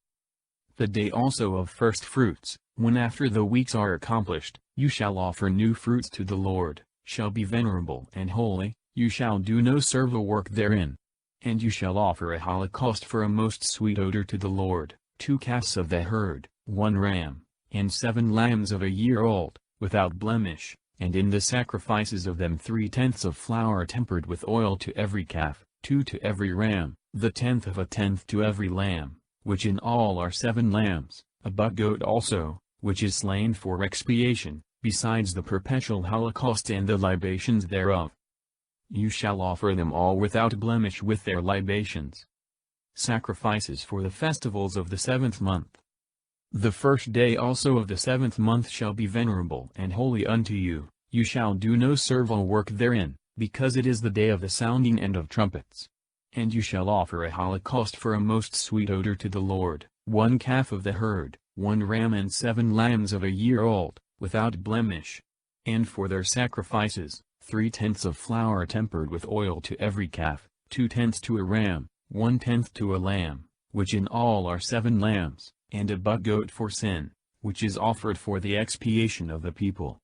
The day also of first fruits, when after the weeks are accomplished, you shall offer new fruits to the Lord, shall be venerable and holy, you shall do no servile work therein. And you shall offer a holocaust for a most sweet odor to the Lord, 2 calves of the herd, 1 ram, and 7 lambs of a year old, without blemish, and in the sacrifices of them 3/10 of flour tempered with oil to every calf, 2 to every ram, the 1/10 to every lamb, which in all are 7 lambs, a buck-goat also, which is slain for expiation, besides the perpetual holocaust and the libations thereof. You shall offer them all without blemish with their libations. Sacrifices for the festivals of the 7th month. The first day also of the 7th month shall be venerable and holy unto you, you shall do no servile work therein, because it is the day of the sounding and of trumpets. And you shall offer a holocaust for a most sweet odor to the Lord, 1 calf of the herd, 1 ram and 7 lambs of a year old, without blemish. And for their sacrifices, 3/10 of flour tempered with oil to every calf, 2/10 to a ram, 1/10 to a lamb, which in all are 7 lambs, and a buck-goat for sin, which is offered for the expiation of the people.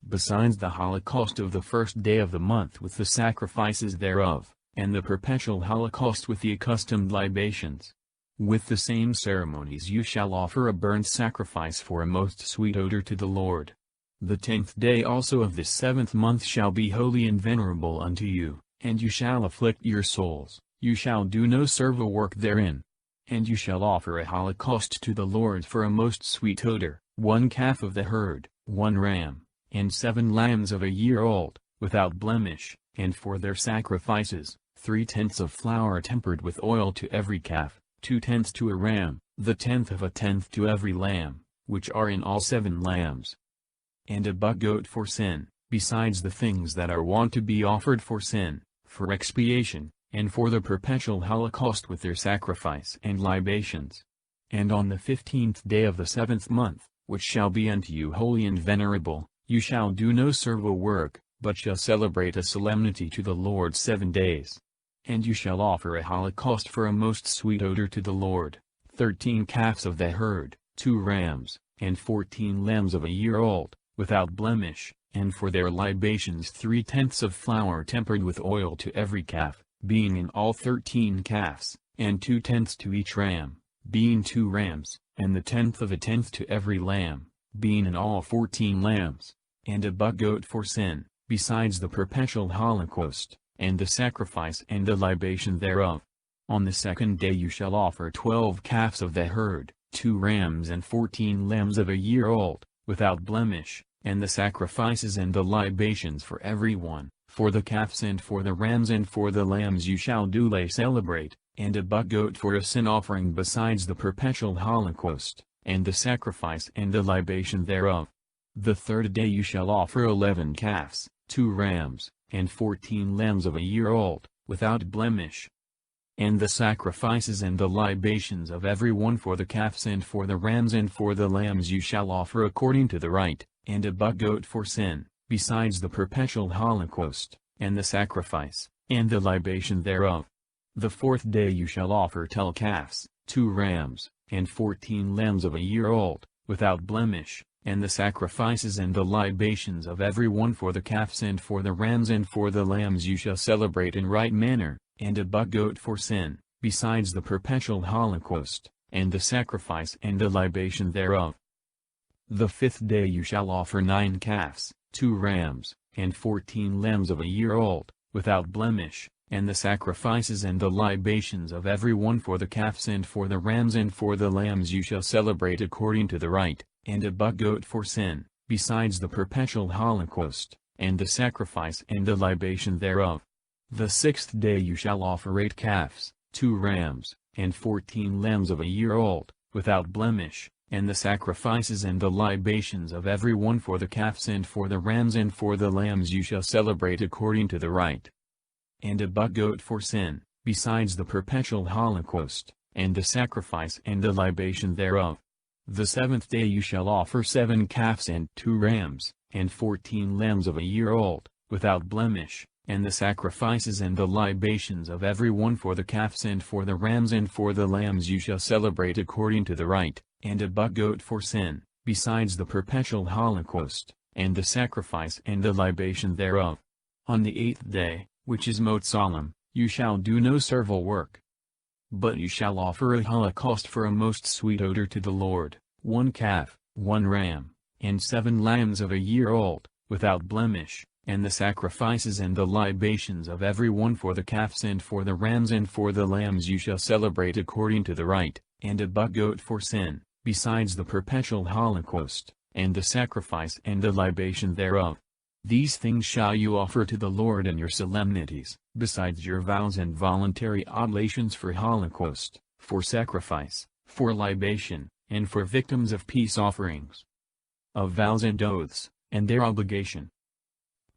Besides the holocaust of the first day of the month with the sacrifices thereof, and the perpetual holocaust with the accustomed libations. With the same ceremonies you shall offer a burnt sacrifice for a most sweet odor to the Lord. The 10th day also of this 7th month shall be holy and venerable unto you, and you shall afflict your souls, you shall do no servile work therein. And you shall offer a holocaust to the Lord for a most sweet odor, 1 calf of the herd, 1 ram, and 7 lambs of a year old, without blemish, and for their sacrifices, 3/10 of flour tempered with oil to every calf, 2/10 to a ram, the 1/10 to every lamb, which are in all 7 lambs. And a buck-goat for sin, besides the things that are wont to be offered for sin, for expiation, and for the perpetual holocaust with their sacrifice and libations. And on the 15th day of the 7th month, which shall be unto you holy and venerable, you shall do no servile work, but shall celebrate a solemnity to the Lord 7 days. And you shall offer a holocaust for a most sweet odor to the Lord, 13 calves of the herd, 2 rams, and 14 lambs of a year old, without blemish, and for their libations 3/10 of flour tempered with oil to every calf, being in all 13 calves, and 2/10 to each ram, being 2 rams, and the 1/10 to every lamb, being in all 14 lambs, and a buck-goat for sin, besides the perpetual holocaust, and the sacrifice and the libation thereof. On the second day you shall offer 12 calves of the herd, 2 rams and 14 lambs of a year old, without blemish, and the sacrifices and the libations for every one. For the calves and for the rams and for the lambs you shall duly celebrate, and a buck-goat for a sin offering besides the perpetual holocaust, and the sacrifice and the libation thereof. The third day you shall offer 11 calves, 2 rams, and 14 lambs of a year old, without blemish. And the sacrifices and the libations of every one for the calves and for the rams and for the lambs you shall offer according to the rite, and a buck-goat for sin, besides the perpetual holocaust, and the sacrifice, and the libation thereof. The fourth day you shall offer 12 calves, 2 rams, and 14 lambs of a year old, without blemish, and the sacrifices and the libations of every one for the calves and for the rams and for the lambs you shall celebrate in right manner, and a buck-goat for sin, besides the perpetual holocaust, and the sacrifice and the libation thereof. The fifth day you shall offer 9 calves, 2 rams, and 14 lambs of a year old, without blemish, and the sacrifices and the libations of every one for the calves and for the rams and for the lambs you shall celebrate according to the rite, and a buck-goat for sin, besides the perpetual holocaust, and the sacrifice and the libation thereof. The sixth day you shall offer 8 calves, 2 rams, and 14 lambs of a year old, without blemish, and the sacrifices and the libations of every one for the calves and for the rams and for the lambs you shall celebrate according to the rite. And a buck-goat for sin, besides the perpetual holocaust, and the sacrifice and the libation thereof. The seventh day you shall offer 7 calves and 2 rams, and 14 lambs of a year old, without blemish, and the sacrifices and the libations of every one for the calves and for the rams and for the lambs you shall celebrate according to the rite, and a buck-goat for sin, besides the perpetual holocaust, and the sacrifice and the libation thereof. On the 8th day, which is most solemn, you shall do no servile work. But you shall offer a holocaust for a most sweet odor to the Lord, 1 calf, 1 ram, and 7 lambs of a year old, without blemish, and the sacrifices and the libations of every one for the calves and for the rams and for the lambs you shall celebrate according to the rite, and a buck-goat for sin, besides the perpetual holocaust, and the sacrifice and the libation thereof. These things shall you offer to the Lord in your solemnities, besides your vows and voluntary oblations for holocaust, for sacrifice, for libation, and for victims of peace offerings. Of vows and oaths, and their obligation.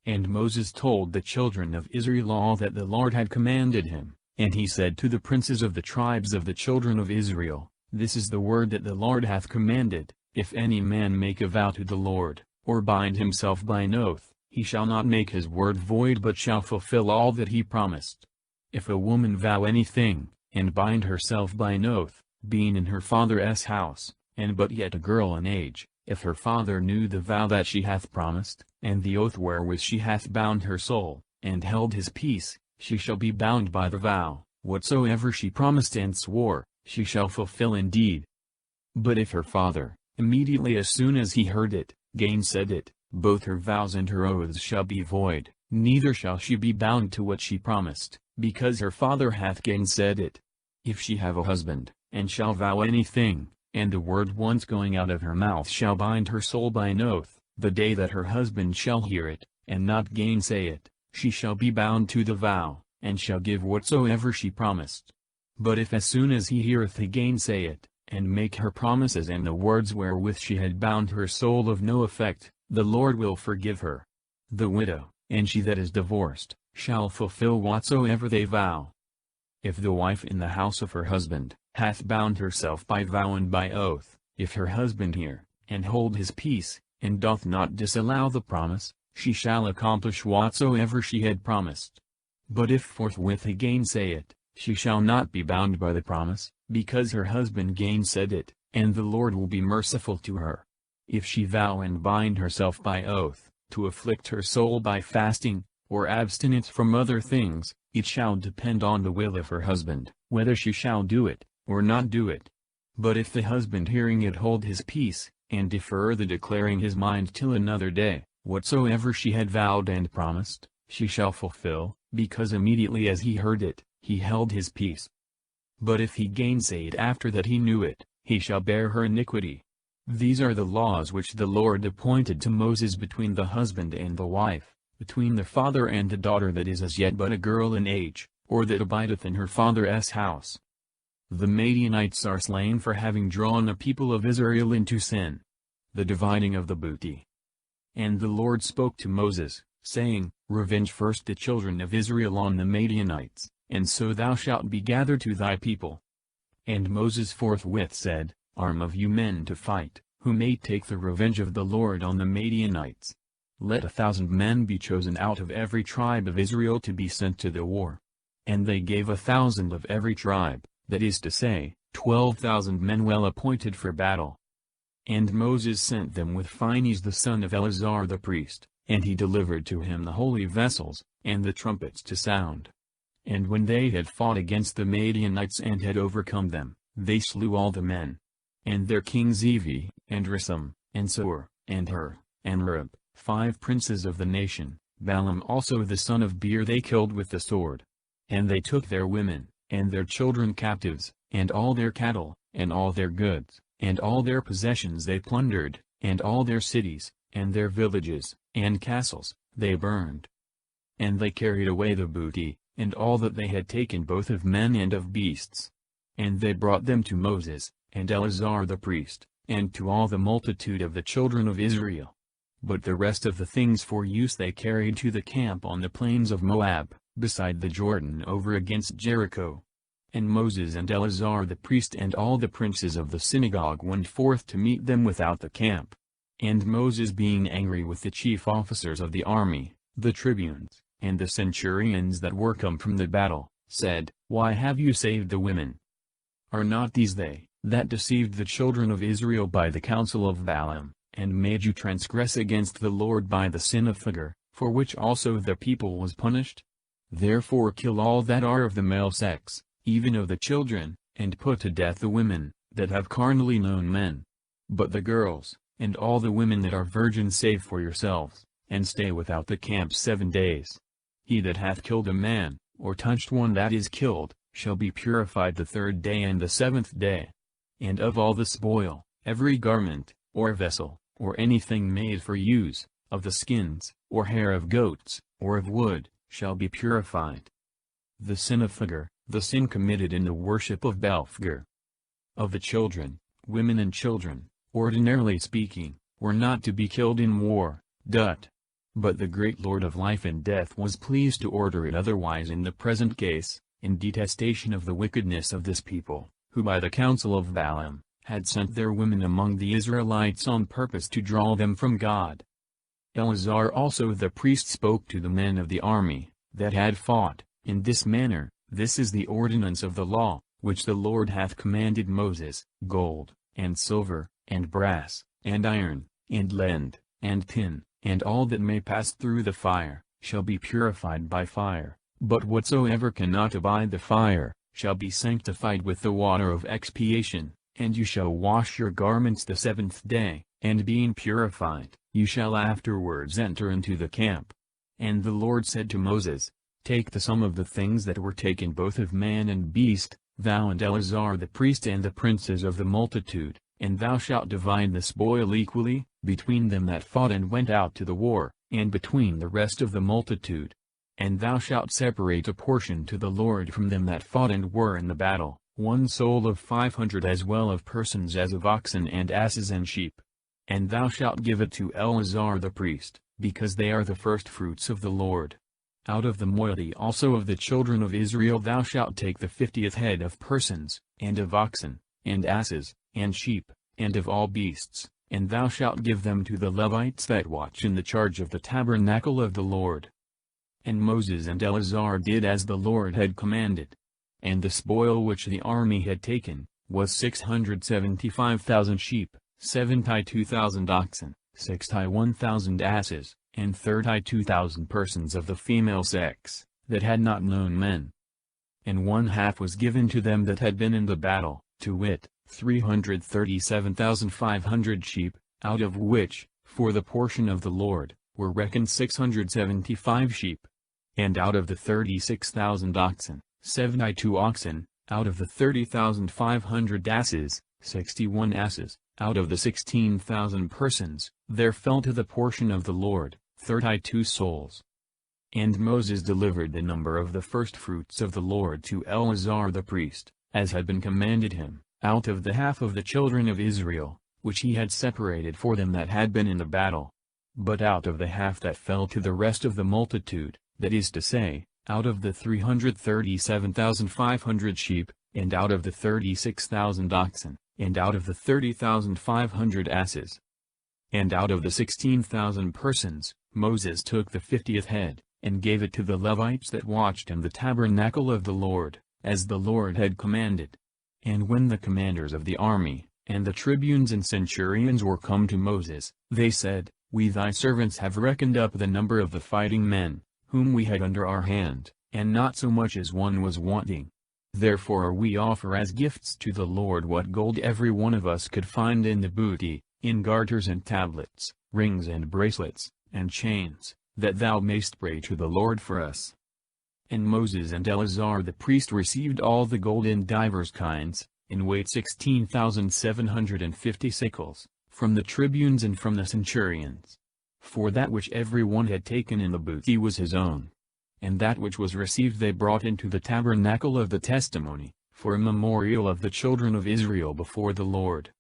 And Moses told the children of Israel all that the Lord had commanded him, and he said to the princes of the tribes of the children of Israel, This is the word that the Lord hath commanded, if any man make a vow to the Lord, or bind himself by an oath, he shall not make his word void but shall fulfill all that he promised. If a woman vow anything, and bind herself by an oath, being in her father's house, and but yet a girl in age, if her father knew the vow that she hath promised, and the oath wherewith she hath bound her soul, and held his peace, she shall be bound by the vow, whatsoever she promised and swore, she shall fulfill indeed. But if her father, immediately as soon as he heard it, gainsaid it, both her vows and her oaths shall be void, neither shall she be bound to what she promised, because her father hath gainsaid it. If she have a husband, and shall vow anything, and the word once going out of her mouth shall bind her soul by an oath, the day that her husband shall hear it, and not gainsay it, she shall be bound to the vow, and shall give whatsoever she promised. But if as soon as he heareth he gainsay it, and make her promises and the words wherewith she had bound her soul of no effect, the Lord will forgive her. The widow, and she that is divorced, shall fulfill whatsoever they vow. If the wife in the house of her husband, hath bound herself by vow and by oath, if her husband hear, and hold his peace, and doth not disallow the promise, she shall accomplish whatsoever she had promised. But if forthwith he gainsay it, she shall not be bound by the promise, because her husband gainsaid it, and the Lord will be merciful to her. If she vow and bind herself by oath, to afflict her soul by fasting, or abstinence from other things, it shall depend on the will of her husband, whether she shall do it, or not do it. But if the husband hearing it hold his peace, and defer the declaring his mind till another day, whatsoever she had vowed and promised, she shall fulfill, because immediately as he heard it, he held his peace. But if he gainsayed after that he knew it, he shall bear her iniquity. These are the laws which the Lord appointed to Moses between the husband and the wife, between the father and the daughter that is as yet but a girl in age, or that abideth in her father's house. The Midianites are slain for having drawn the people of Israel into sin. The dividing of the booty. And the Lord spoke to Moses, saying, Revenge first the children of Israel on the Midianites, and so thou shalt be gathered to thy people. And Moses forthwith said, Arm of you men to fight, who may take the revenge of the Lord on the Midianites. Let 1,000 men be chosen out of every tribe of Israel to be sent to the war. And they gave 1,000 of every tribe, that is to say, 12,000 men well appointed for battle. And Moses sent them with Phinehas the son of Eleazar the priest, and he delivered to him the holy vessels, and the trumpets to sound. And when they had fought against the Midianites and had overcome them, they slew all the men. And their kings Evi, and Risam, and Sor, and Hur, and Reb, 5 princes of the nation, Balaam also the son of Beer they killed with the sword. And they took their women, and their children captives, and all their cattle, and all their goods, and all their possessions they plundered, and all their cities, and their villages, and castles, they burned. And they carried away the booty, and all that they had taken both of men and of beasts. And they brought them to Moses, and Eleazar the priest, and to all the multitude of the children of Israel. But the rest of the things for use they carried to the camp on the plains of Moab, beside the Jordan over against Jericho. And Moses and Eleazar the priest and all the princes of the synagogue went forth to meet them without the camp. And Moses being angry with the chief officers of the army, the tribunes, and the centurions that were come from the battle, said, Why have you saved the women? Are not these they, that deceived the children of Israel by the counsel of Balaam, and made you transgress against the Lord by the sin of Hagar, for which also the people was punished? Therefore kill all that are of the male sex, even of the children, and put to death the women, that have carnally known men. But the girls, and all the women that are virgins save for yourselves, and stay without the camp 7 days. He that hath killed a man, or touched one that is killed, shall be purified the 3rd day and the 7th day. And of all the spoil, every garment, or vessel, or anything made for use, of the skins, or hair of goats, or of wood, shall be purified. The sin of Hagar, the sin committed in the worship of Belphegor. Of the children, women and children, ordinarily speaking, were not to be killed in war, but the great Lord of life and death was pleased to order it otherwise in the present case, in detestation of the wickedness of this people, who by the counsel of Balaam, had sent their women among the Israelites on purpose to draw them from God. Eleazar also the priest spoke to the men of the army, that had fought, in this manner, This is the ordinance of the law, which the Lord hath commanded Moses, gold, and silver, and brass, and iron, and lead, and tin, and all that may pass through the fire, shall be purified by fire, but whatsoever cannot abide the fire, shall be sanctified with the water of expiation, and you shall wash your garments the 7th day, and being purified, you shall afterwards enter into the camp. And the Lord said to Moses, Take the sum of the things that were taken both of man and beast, thou and Eleazar the priest and the princes of the multitude, and thou shalt divide the spoil equally, between them that fought and went out to the war, and between the rest of the multitude. And thou shalt separate a portion to the Lord from them that fought and were in the battle, 1 soul of 500 as well of persons as of oxen and asses and sheep. And thou shalt give it to Eleazar the priest, because they are the firstfruits of the Lord. Out of the moiety also of the children of Israel thou shalt take the 50th head of persons, and of oxen, and asses, and sheep, and of all beasts, and thou shalt give them to the Levites that watch in the charge of the tabernacle of the Lord. And Moses and Eleazar did as the Lord had commanded. And the spoil which the army had taken, was 675,000 sheep, 72,000 oxen, 61,000 asses, and 32,000 persons of the female sex, that had not known men. And 1/2 was given to them that had been in the battle, to wit, 337,500 sheep, out of which, for the portion of the Lord, were reckoned 675 sheep. And out of the 36,000 oxen, 72 oxen, out of the 30,500 asses, 61 asses, out of the 16,000 persons, there fell to the portion of the Lord, 32 souls. And Moses delivered the number of the firstfruits of the Lord to Eleazar the priest, as had been commanded him, out of the half of the children of Israel, which he had separated for them that had been in the battle. But out of the half that fell to the rest of the multitude, that is to say, out of the 337,500 sheep, and out of the 36,000 oxen, and out of the 30,500 asses, and out of the 16,000 persons, Moses took the 50th head, and gave it to the Levites that watched in the tabernacle of the Lord, as the Lord had commanded. And when the commanders of the army, and the tribunes and centurions were come to Moses, they said, We thy servants have reckoned up the number of the fighting men, whom we had under our hand, and not so much as one was wanting. Therefore we offer as gifts to the Lord what gold every one of us could find in the booty, in garters and tablets, rings and bracelets, and chains, that thou mayst pray to the Lord for us. And Moses and Eleazar the priest received all the gold in divers kinds, in weight 16,750 sickles, from the tribunes and from the centurions. For that which every one had taken in the booty was his own. And that which was received they brought into the tabernacle of the testimony, for a memorial of the children of Israel before the Lord.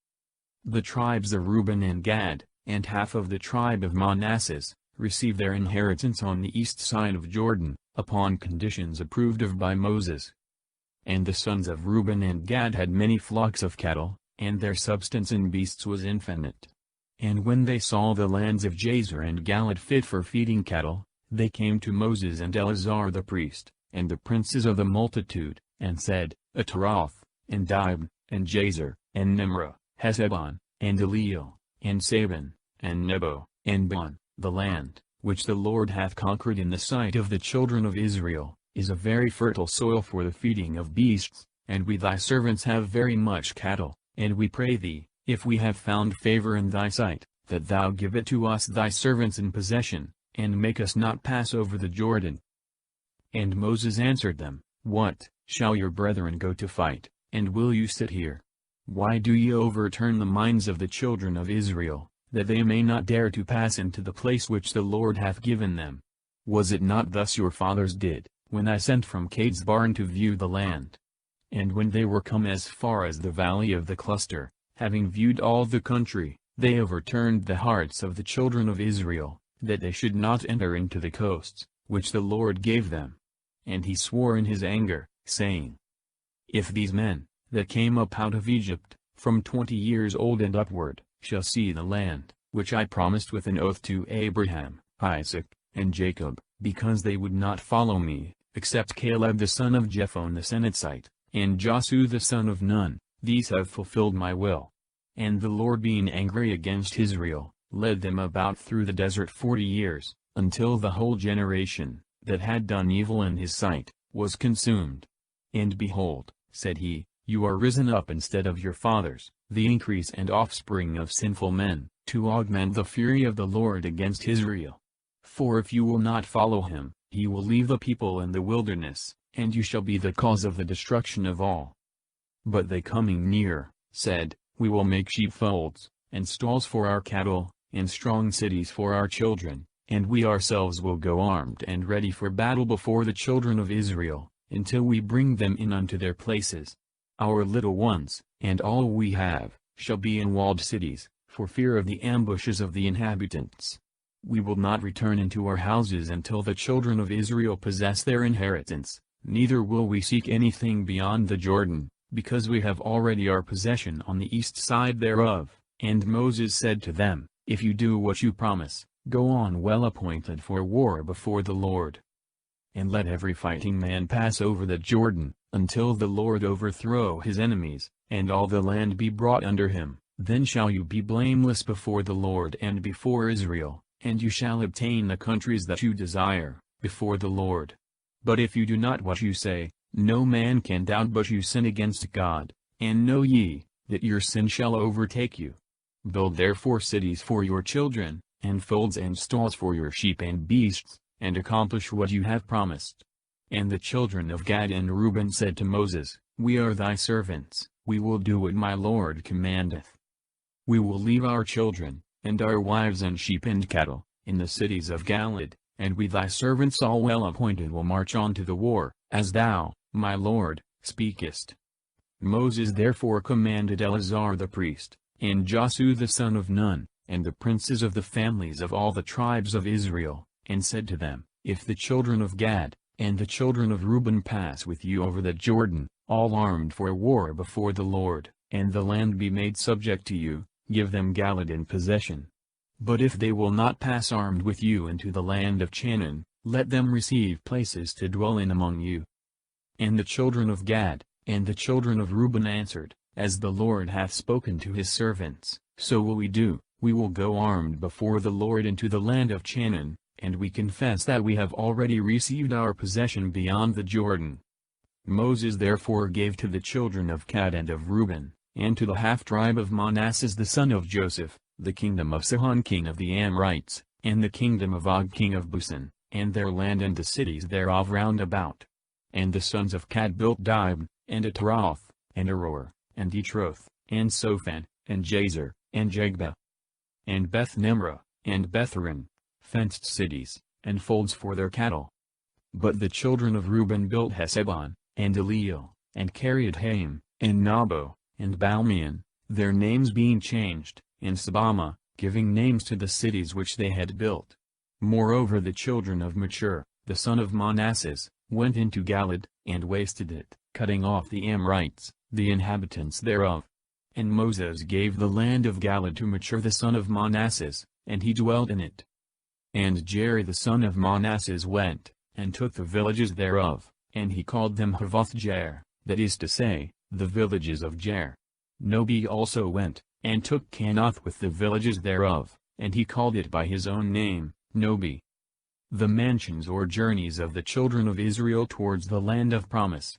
The tribes of Reuben and Gad, and half of the tribe of Manasseh, received their inheritance on the east side of Jordan, upon conditions approved of by Moses. And the sons of Reuben and Gad had many flocks of cattle, and their substance in beasts was infinite. And when they saw the lands of Jazer and Galaad fit for feeding cattle, they came to Moses and Eleazar the priest, and the princes of the multitude, and said, Ataroth, and Dibon, and Jazer, and Nimrah, Hesebon, and Eliel, and Sabon, and Nebo, and Bon, the land, which the Lord hath conquered in the sight of the children of Israel, is a very fertile soil for the feeding of beasts, and we thy servants have very much cattle, and we pray thee, if we have found favor in thy sight, that thou give it to us thy servants in possession, and make us not pass over the Jordan. And Moses answered them, What, shall your brethren go to fight, and will you sit here? Why do ye overturn the minds of the children of Israel, that they may not dare to pass into the place which the Lord hath given them? Was it not thus your fathers did, when I sent from Bəmiḍbar to view the land? And when they were come as far as the valley of the cluster, having viewed all the country, they overturned the hearts of the children of Israel, that they should not enter into the coasts, which the Lord gave them. And he swore in his anger, saying, If these men, that came up out of Egypt, from 20 years old and upward, shall see the land, which I promised with an oath to Abraham, Isaac, and Jacob, because they would not follow me, except Caleb the son of Jephunneh the Kenizzite, and Joshua the son of Nun, these have fulfilled my will. And the Lord being angry against Israel, led them about through the desert 40 years, until the whole generation, that had done evil in his sight, was consumed. And behold, said he, you are risen up instead of your fathers, the increase and offspring of sinful men, to augment the fury of the Lord against Israel. For if you will not follow him, he will leave the people in the wilderness, and you shall be the cause of the destruction of all. But they coming near, said, We will make sheepfolds, and stalls for our cattle, and strong cities for our children, and we ourselves will go armed and ready for battle before the children of Israel, until we bring them in unto their places. Our little ones, and all we have, shall be in walled cities, for fear of the ambushes of the inhabitants. We will not return into our houses until the children of Israel possess their inheritance, neither will we seek anything beyond the Jordan, because we have already our possession on the east side thereof. And Moses said to them, If you do what you promise, go on well appointed for war before the Lord. And let every fighting man pass over the Jordan, until the Lord overthrow his enemies, and all the land be brought under him. Then shall you be blameless before the Lord and before Israel, and you shall obtain the countries that you desire, before the Lord. But if you do not what you say, no man can doubt but you sin against God. And know ye, that your sin shall overtake you. Build therefore cities for your children, and folds and stalls for your sheep and beasts, and accomplish what you have promised. And the children of Gad and Reuben said to Moses, We are thy servants, we will do what my Lord commandeth. We will leave our children, and our wives and sheep and cattle, in the cities of Galilee, and we thy servants all well appointed will march on to the war, as thou, my Lord, speakest. Moses therefore commanded Eleazar the priest, and Joshua the son of Nun, and the princes of the families of all the tribes of Israel, and said to them, If the children of Gad, and the children of Reuben pass with you over the Jordan, all armed for war before the Lord, and the land be made subject to you, give them Galilee in possession. But if they will not pass armed with you into the land of Canaan, let them receive places to dwell in among you. And the children of Gad, and the children of Reuben answered, As the Lord hath spoken to his servants, so will we do, we will go armed before the Lord into the land of Canaan, and we confess that we have already received our possession beyond the Jordan. Moses therefore gave to the children of Gad and of Reuben, and to the half-tribe of Manasseh the son of Joseph, the kingdom of Sihon king of the Amorites, and the kingdom of Og king of Bashan, and their land and the cities thereof round about. And the sons of Gad built Dibon, and Ataroth, and Aroer, and Etroth, and Sophan, and Jazer, and Jegbah, and Beth-nimrah, and Bethhoron, fenced cities, and folds for their cattle. But the children of Reuben built Hesebon, and Eliel, and Kiriathaim, and Nabo, and Balmeon, their names being changed, and Sabama, giving names to the cities which they had built. Moreover the children of Machir, the son of Manasseh, went into Galilee, and wasted it, cutting off the Amorites, the inhabitants thereof. And Moses gave the land of Galilee to Machir the son of Manasseh, and he dwelt in it. And Jerry the son of Manasseh went, and took the villages thereof, and he called them Havoth-Jair, that is to say, the villages of Jair. Nobi also went, and took Canath with the villages thereof, and he called it by his own name, Nobi. The mansions or journeys of the children of Israel towards the land of promise.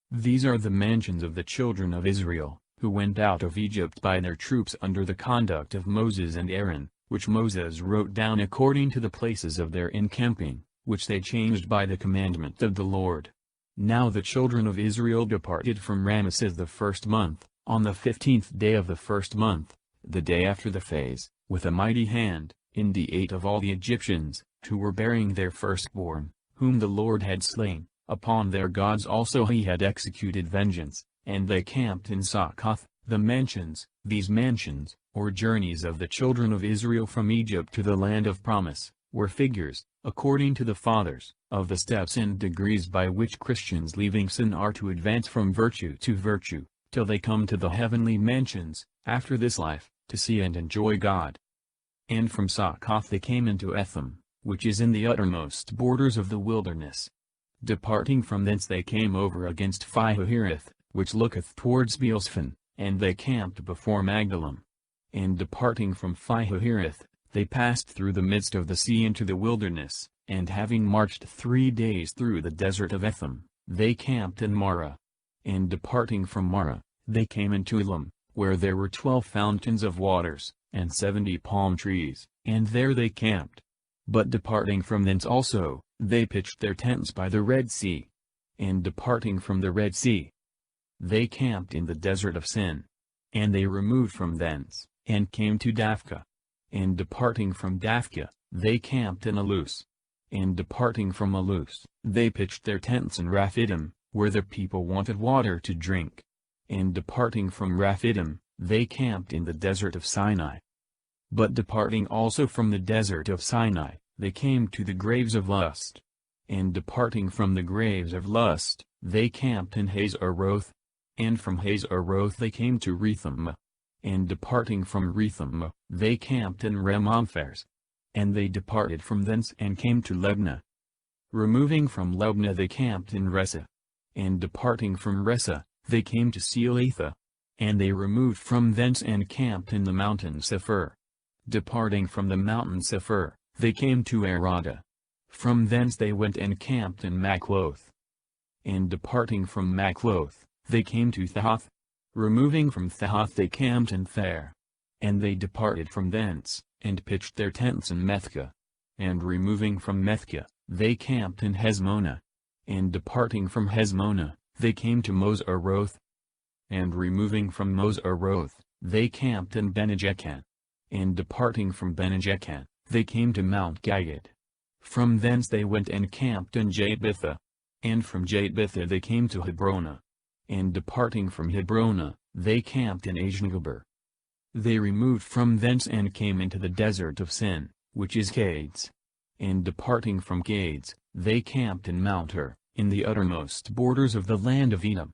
These are the mansions of the children of Israel, who went out of Egypt by their troops under the conduct of Moses and Aaron, which Moses wrote down according to the places of their encamping, which they changed by the commandment of the Lord. Now the children of Israel departed from Ramesses the first month, on the 15th day of the first month, the day after the phase, with a mighty hand, in the 8 of all the Egyptians, who were bearing their firstborn, whom the Lord had slain, upon their gods also he had executed vengeance, and they camped in Succoth. The mansions, these mansions, or journeys of the children of Israel from Egypt to the land of promise, were figures, according to the fathers, of the steps and degrees by which Christians leaving sin are to advance from virtue to virtue, till they come to the heavenly mansions, after this life, to see and enjoy God. And from Succoth they came into Etham, which is in the uttermost borders of the wilderness. Departing from thence they came over against Phihahireth, which looketh towards Beelzaphan, and they camped before Magdalim. And departing from Phihahireth, they passed through the midst of the sea into the wilderness, and having marched 3 days through the desert of Etham, they camped in Marah. And departing from Marah, they came into Elim, where there were 12 fountains of waters, and 70 palm trees, and there they camped. But departing from thence also, they pitched their tents by the Red Sea. And departing from the Red Sea, they camped in the desert of Sin. And they removed from thence, and came to Daphka. And departing from Daphka, they camped in Alus. And departing from Alus, they pitched their tents in Raphidim, where the people wanted water to drink. And departing from Raphidim, they camped in the desert of Sinai. But departing also from the desert of Sinai, they came to the graves of Lust. And departing from the graves of Lust, they camped in Hazeroth. And from Hazeroth they came to Retham. And departing from Retham, they camped in Ramomphares. And they departed from thence and came to Lebna. Removing from Lebna they camped in Ressa. And departing from Ressa, they came to Seletha. And they removed from thence and camped in the mountain Sephir. Departing from the mountain Sephir, they came to Arada. From thence they went and camped in Makloth. And departing from Makloth, they came to Thahoth. Removing from Thahath they camped in Thare. And they departed from thence, and pitched their tents in Methka. And removing from Methka, they camped in Hesmonah. And departing from Hesmonah, they came to Moseroth. And removing from Moseroth, they camped in Benijekan. And departing from Benijekan, they came to Mount Gagad. From thence they went and camped in Jatbitha. And from Jatbitha they came to Hebrona. And departing from Hebrona, they camped in Ajngabar. They removed from thence and came into the desert of Sin, which is Cades. And departing from Cades, they camped in Mount Hor, in the uttermost borders of the land of Edom.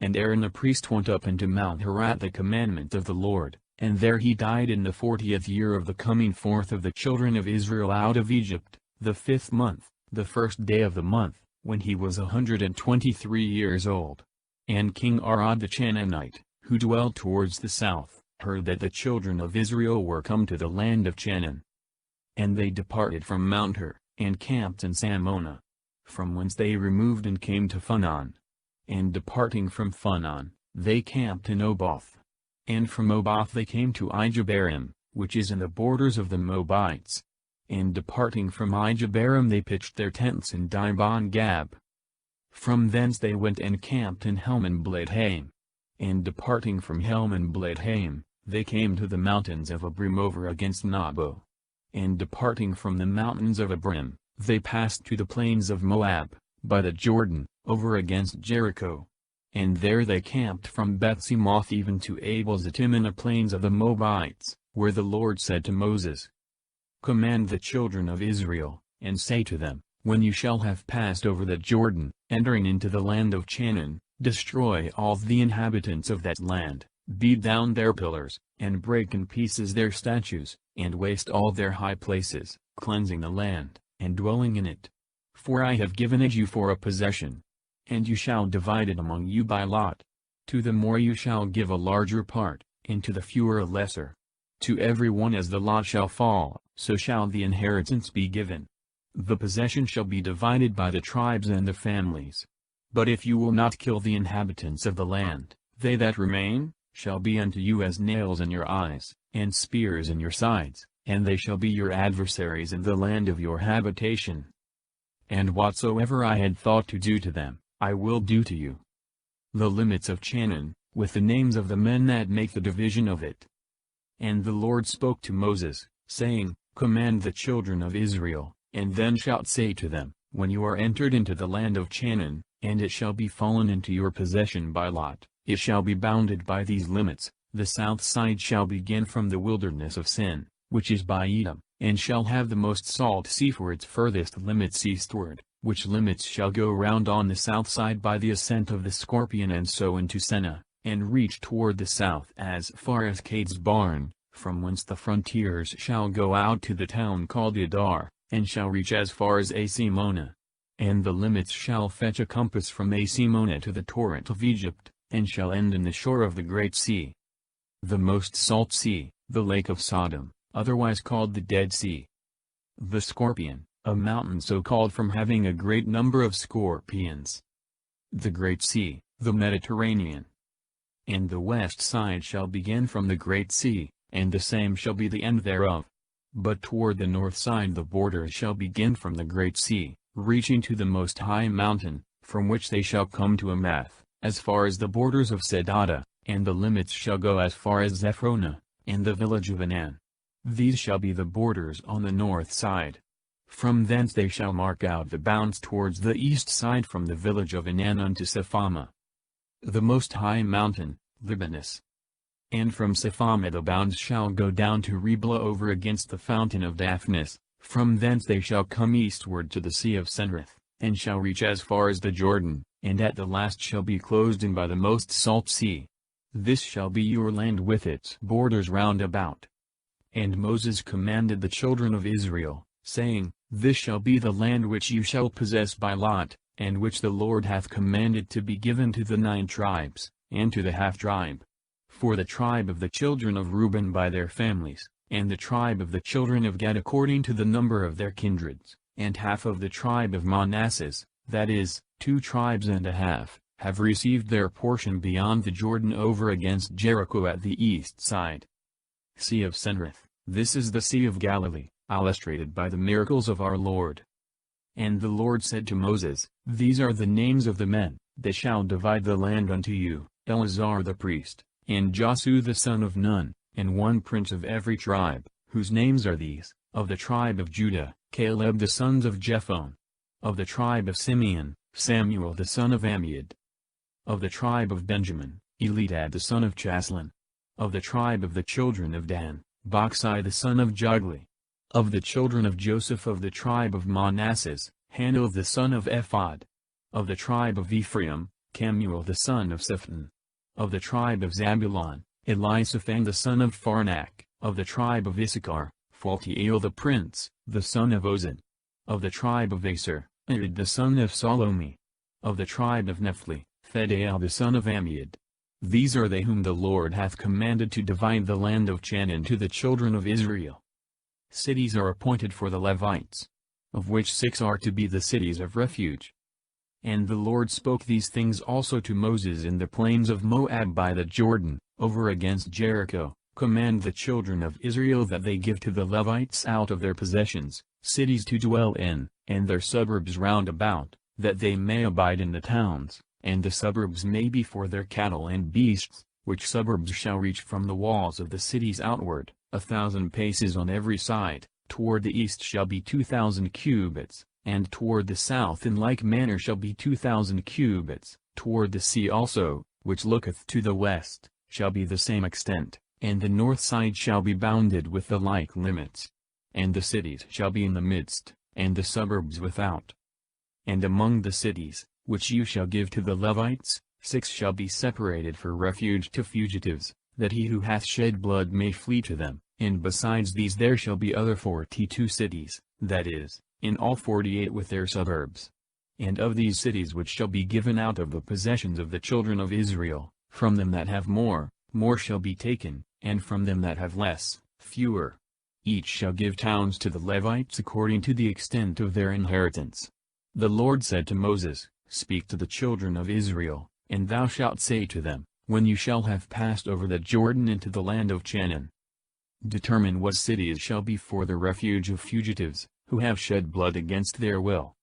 And Aaron the priest went up into Mount Hor at the commandment of the Lord, and there he died in the 40th year of the coming forth of the children of Israel out of Egypt, the 5th month, the 1st day of the month, when he was 123 years old. And King Arad the Canaanite, who dwelt towards the south, heard that the children of Israel were come to the land of Canaan. And they departed from Mount Hor, and camped in Salmonah. From whence they removed and came to Phunon. And departing from Phunon, they camped in Oboth. And from Oboth they came to Ijebarim, which is in the borders of the Moabites. And departing from Ijebarim they pitched their tents in Dibon-Gab. From thence they went and camped in Helman-Bladhaim. And departing from Helman-Bladhaim, they came to the mountains of Abrim over against Nebo. And departing from the mountains of Abrim, they passed to the plains of Moab, by the Jordan, over against Jericho. And there they camped from Bethsemoth even to Abel-Zittim in the plains of the Moabites, where the Lord said to Moses, Command the children of Israel, and say to them, When you shall have passed over the Jordan, entering into the land of Canaan, destroy all the inhabitants of that land, beat down their pillars, and break in pieces their statues, and waste all their high places, cleansing the land, and dwelling in it. For I have given it you for a possession. And you shall divide it among you by lot. To the more you shall give a larger part, and to the fewer a lesser. To every one as the lot shall fall, so shall the inheritance be given. The possession shall be divided by the tribes and the families. But if you will not kill the inhabitants of the land, they that remain, shall be unto you as nails in your eyes, and spears in your sides, and they shall be your adversaries in the land of your habitation. And whatsoever I had thought to do to them, I will do to you. The limits of Canaan, with the names of the men that make the division of it. And the Lord spoke to Moses, saying, Command the children of Israel, and then shalt say to them, When you are entered into the land of Canaan, and it shall be fallen into your possession by lot, it shall be bounded by these limits. The south side shall begin from the wilderness of Sin, which is by Edom, and shall have the most salt sea for its furthest limits eastward, which limits shall go round on the south side by the ascent of the Scorpion and so into Seneh, and reach toward the south as far as Cades Barn, from whence the frontiers shall go out to the town called Adar, and shall reach as far as Asimona. And the limits shall fetch a compass from Asimona to the torrent of Egypt, and shall end in the shore of the Great Sea. The most salt sea, the lake of Sodom, otherwise called the Dead Sea. The Scorpion, a mountain so called from having a great number of scorpions. The Great Sea, the Mediterranean. And the west side shall begin from the Great Sea, and the same shall be the end thereof. But toward the north side the borders shall begin from the Great Sea, reaching to the most high mountain, from which they shall come to Amath, as far as the borders of Sedada, and the limits shall go as far as Zephronah, and the village of Anan. These shall be the borders on the north side. From thence they shall mark out the bounds towards the east side from the village of Anan unto Sephama, the most high mountain, Libanus. And from Sephama the bounds shall go down to Riblah over against the fountain of Daphnis. From thence they shall come eastward to the sea of Senrith, and shall reach as far as the Jordan, and at the last shall be closed in by the most salt sea. This shall be your land with its borders round about. And Moses commanded the children of Israel, saying, This shall be the land which you shall possess by lot, and which the Lord hath commanded to be given to the 9 tribes, and to the half-tribe. For the tribe of the children of Reuben by their families, and the tribe of the children of Gad according to the number of their kindreds, and half of the tribe of Manasseh, that is, 2 tribes and a half, have received their portion beyond the Jordan over against Jericho at the east side. Sea of Cenrith, this is the Sea of Galilee, illustrated by the miracles of our Lord. And the Lord said to Moses, These are the names of the men that shall divide the land unto you, Eleazar the priest, and Joshua the son of Nun, and one prince of every tribe, whose names are these: of the tribe of Judah, Caleb the sons of Jephone; of the tribe of Simeon, Samuel the son of Ammiud; of the tribe of Benjamin, Eliad the son of Chaslon; of the tribe of the children of Dan, Boxai the son of Jogli; of the children of Joseph; of the tribe of Manasseh, Hanul the son of Ephod; of the tribe of Ephraim, Kemuel the son of Siphon; of the tribe of Zabulon, Elisaphan the son of Pharnak; of the tribe of Issachar, Phaltiel the prince, the son of Ozan; of the tribe of Aser, Arid the son of Salome; of the tribe of Nephtali, Phadeal the son of Ammiud. These are they whom the Lord hath commanded to divide the land of Canaan to the children of Israel. Cities are appointed for the Levites, of which 6 are to be the cities of refuge. And the Lord spoke these things also to Moses in the plains of Moab by the Jordan, over against Jericho. Command the children of Israel that they give to the Levites out of their possessions, cities to dwell in, and their suburbs round about, that they may abide in the towns, and the suburbs may be for their cattle and beasts, which suburbs shall reach from the walls of the cities outward, 1,000 paces on every side. Toward the east shall be 2,000 cubits, and toward the south in like manner shall be 2,000 cubits. Toward the sea also, which looketh to the west, shall be the same extent, and the north side shall be bounded with the like limits. And the cities shall be in the midst, and the suburbs without. And among the cities, which you shall give to the Levites, 6 shall be separated for refuge to fugitives, that he who hath shed blood may flee to them. And besides these there shall be other 42 cities, that is, in all 48 with their suburbs. And of these cities which shall be given out of the possessions of the children of Israel, from them that have more shall be taken, and from them that have less, fewer. Each shall give towns to the Levites according to the extent of their inheritance. The Lord said to Moses, Speak to the children of Israel, and thou shalt say to them, When you shall have passed over the Jordan into the land of Canaan, determine what cities shall be for the refuge of fugitives, who have shed blood against their will.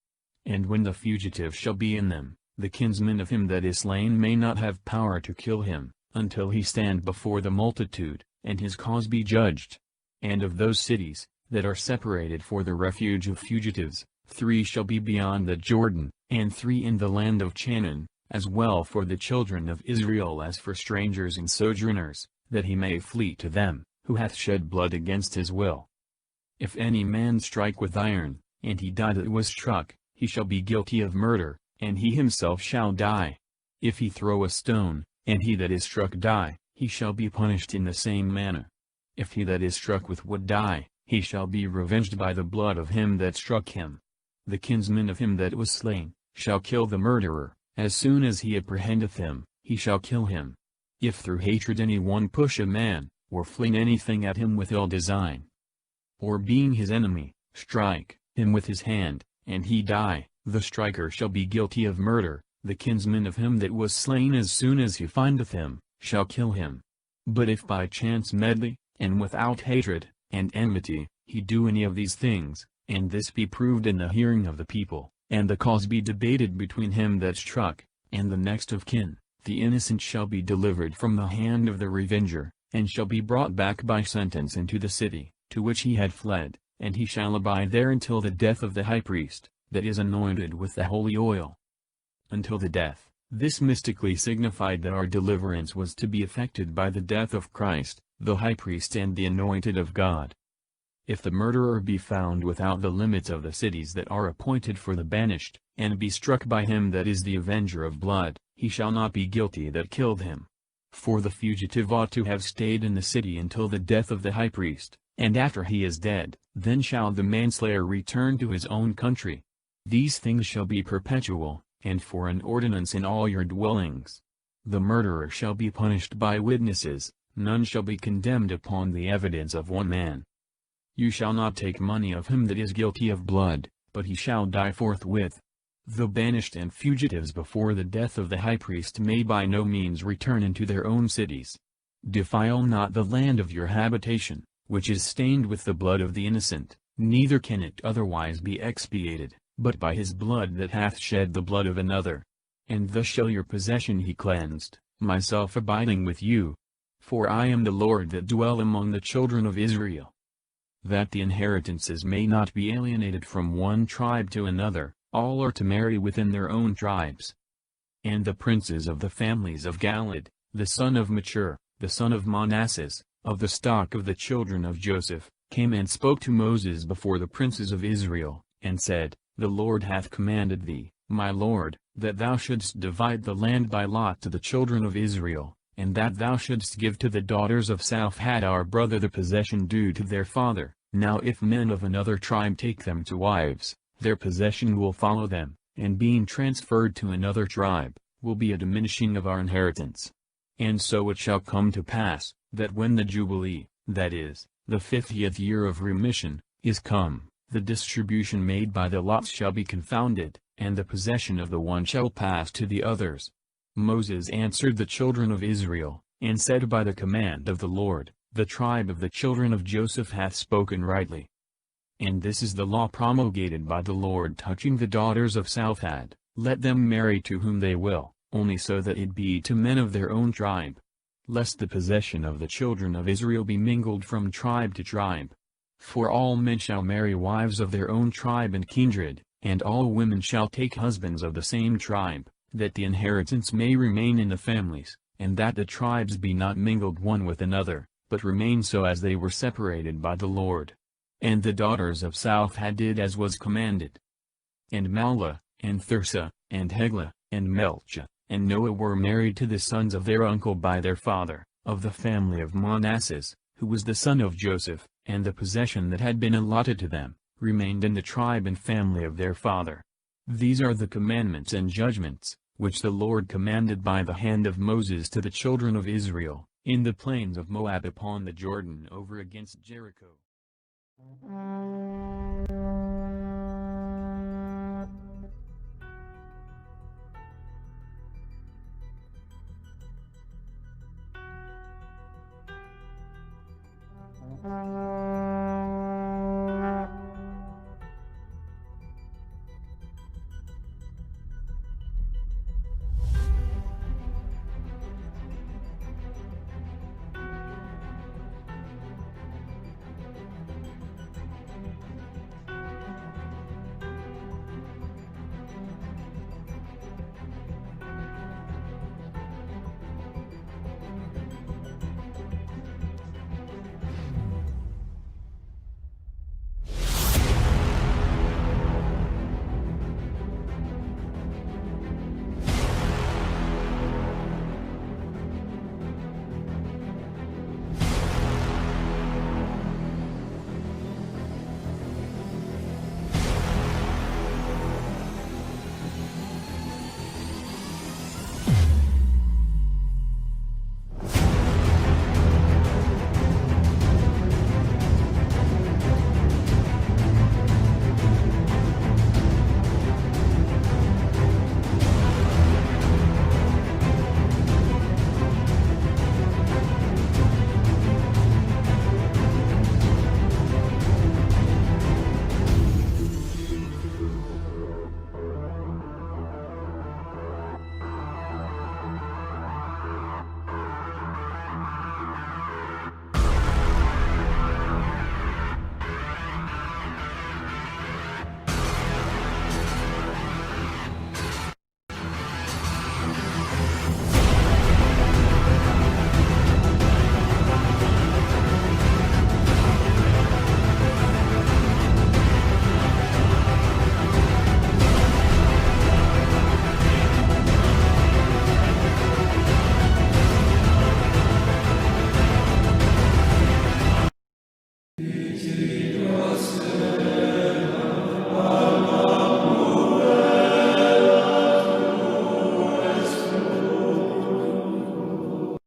And when the fugitive shall be in them, the kinsman of him that is slain may not have power to kill him, until he stand before the multitude, and his cause be judged. And of those cities, that are separated for the refuge of fugitives, 3 shall be beyond the Jordan, and 3 in the land of Canaan, as well for the children of Israel as for strangers and sojourners, that he may flee to them, who hath shed blood against his will. If any man strike with iron, and he die that was struck, he shall be guilty of murder, and he himself shall die. If he throw a stone, and he that is struck die, he shall be punished in the same manner. If he that is struck with wood die, he shall be revenged by the blood of him that struck him. The kinsman of him that was slain, shall kill the murderer, as soon as he apprehendeth him, he shall kill him. If through hatred any one push a man, or fling anything at him with ill design, or being his enemy, strike him with his hand, and he die, the striker shall be guilty of murder. The kinsman of him that was slain as soon as he findeth him, shall kill him. But if by chance medley, and without hatred, and enmity, he do any of these things, and this be proved in the hearing of the people, and the cause be debated between him that struck, and the next of kin, the innocent shall be delivered from the hand of the revenger, and shall be brought back by sentence into the city, to which he had fled, and he shall abide there until the death of the high priest, that is anointed with the holy oil. Until the death. This mystically signified that our deliverance was to be effected by the death of Christ, the high priest and the anointed of God. If the murderer be found without the limits of the cities that are appointed for the banished, and be struck by him that is the avenger of blood, he shall not be guilty that killed him. For the fugitive ought to have stayed in the city until the death of the high priest, and after he is dead, then shall the manslayer return to his own country. These things shall be perpetual, and for an ordinance in all your dwellings. The murderer shall be punished by witnesses, none shall be condemned upon the evidence of one man. You shall not take money of him that is guilty of blood, but he shall die forthwith. The banished and fugitives before the death of the high priest may by no means return into their own cities. Defile not the land of your habitation, which is stained with the blood of the innocent, neither can it otherwise be expiated, but by his blood that hath shed the blood of another. And thus shall your possession he cleansed, myself abiding with you. For I am the Lord that dwell among the children of Israel. That the inheritances may not be alienated from one tribe to another, all are to marry within their own tribes. And the princes of the families of Galilee, the son of Machir, the son of Manasseh, of the stock of the children of Joseph, came and spoke to Moses before the princes of Israel, and said, The Lord hath commanded thee, my lord, that thou shouldst divide the land by lot to the children of Israel, and that thou shouldst give to the daughters of Salphad our brother the possession due to their father. Now if men of another tribe take them to wives, their possession will follow them, and being transferred to another tribe, will be a diminishing of our inheritance. And so it shall come to pass, that when the Jubilee, that is, the 50th year of remission, is come, the distribution made by the lots shall be confounded, and the possession of the one shall pass to the others. Moses answered the children of Israel, and said, By the command of the Lord, the tribe of the children of Joseph hath spoken rightly. And this is the law promulgated by the Lord touching the daughters of Salphad, let them marry to whom they will, only so that it be to men of their own tribe. Lest the possession of the children of Israel be mingled from tribe to tribe. For all men shall marry wives of their own tribe and kindred, and all women shall take husbands of the same tribe, that the inheritance may remain in the families, and that the tribes be not mingled one with another, but remain so as they were separated by the Lord. And the daughters of Salphad did as was commanded. And Mahlah, and Thirsa, and Heglah, and Melchah, and Noah were married to the sons of their uncle by their father, of the family of Manasseh, who was the son of Joseph, and the possession that had been allotted to them, remained in the tribe and family of their father. These are the commandments and judgments, which the Lord commanded by the hand of Moses to the children of Israel, in the plains of Moab upon the Jordan over against Jericho.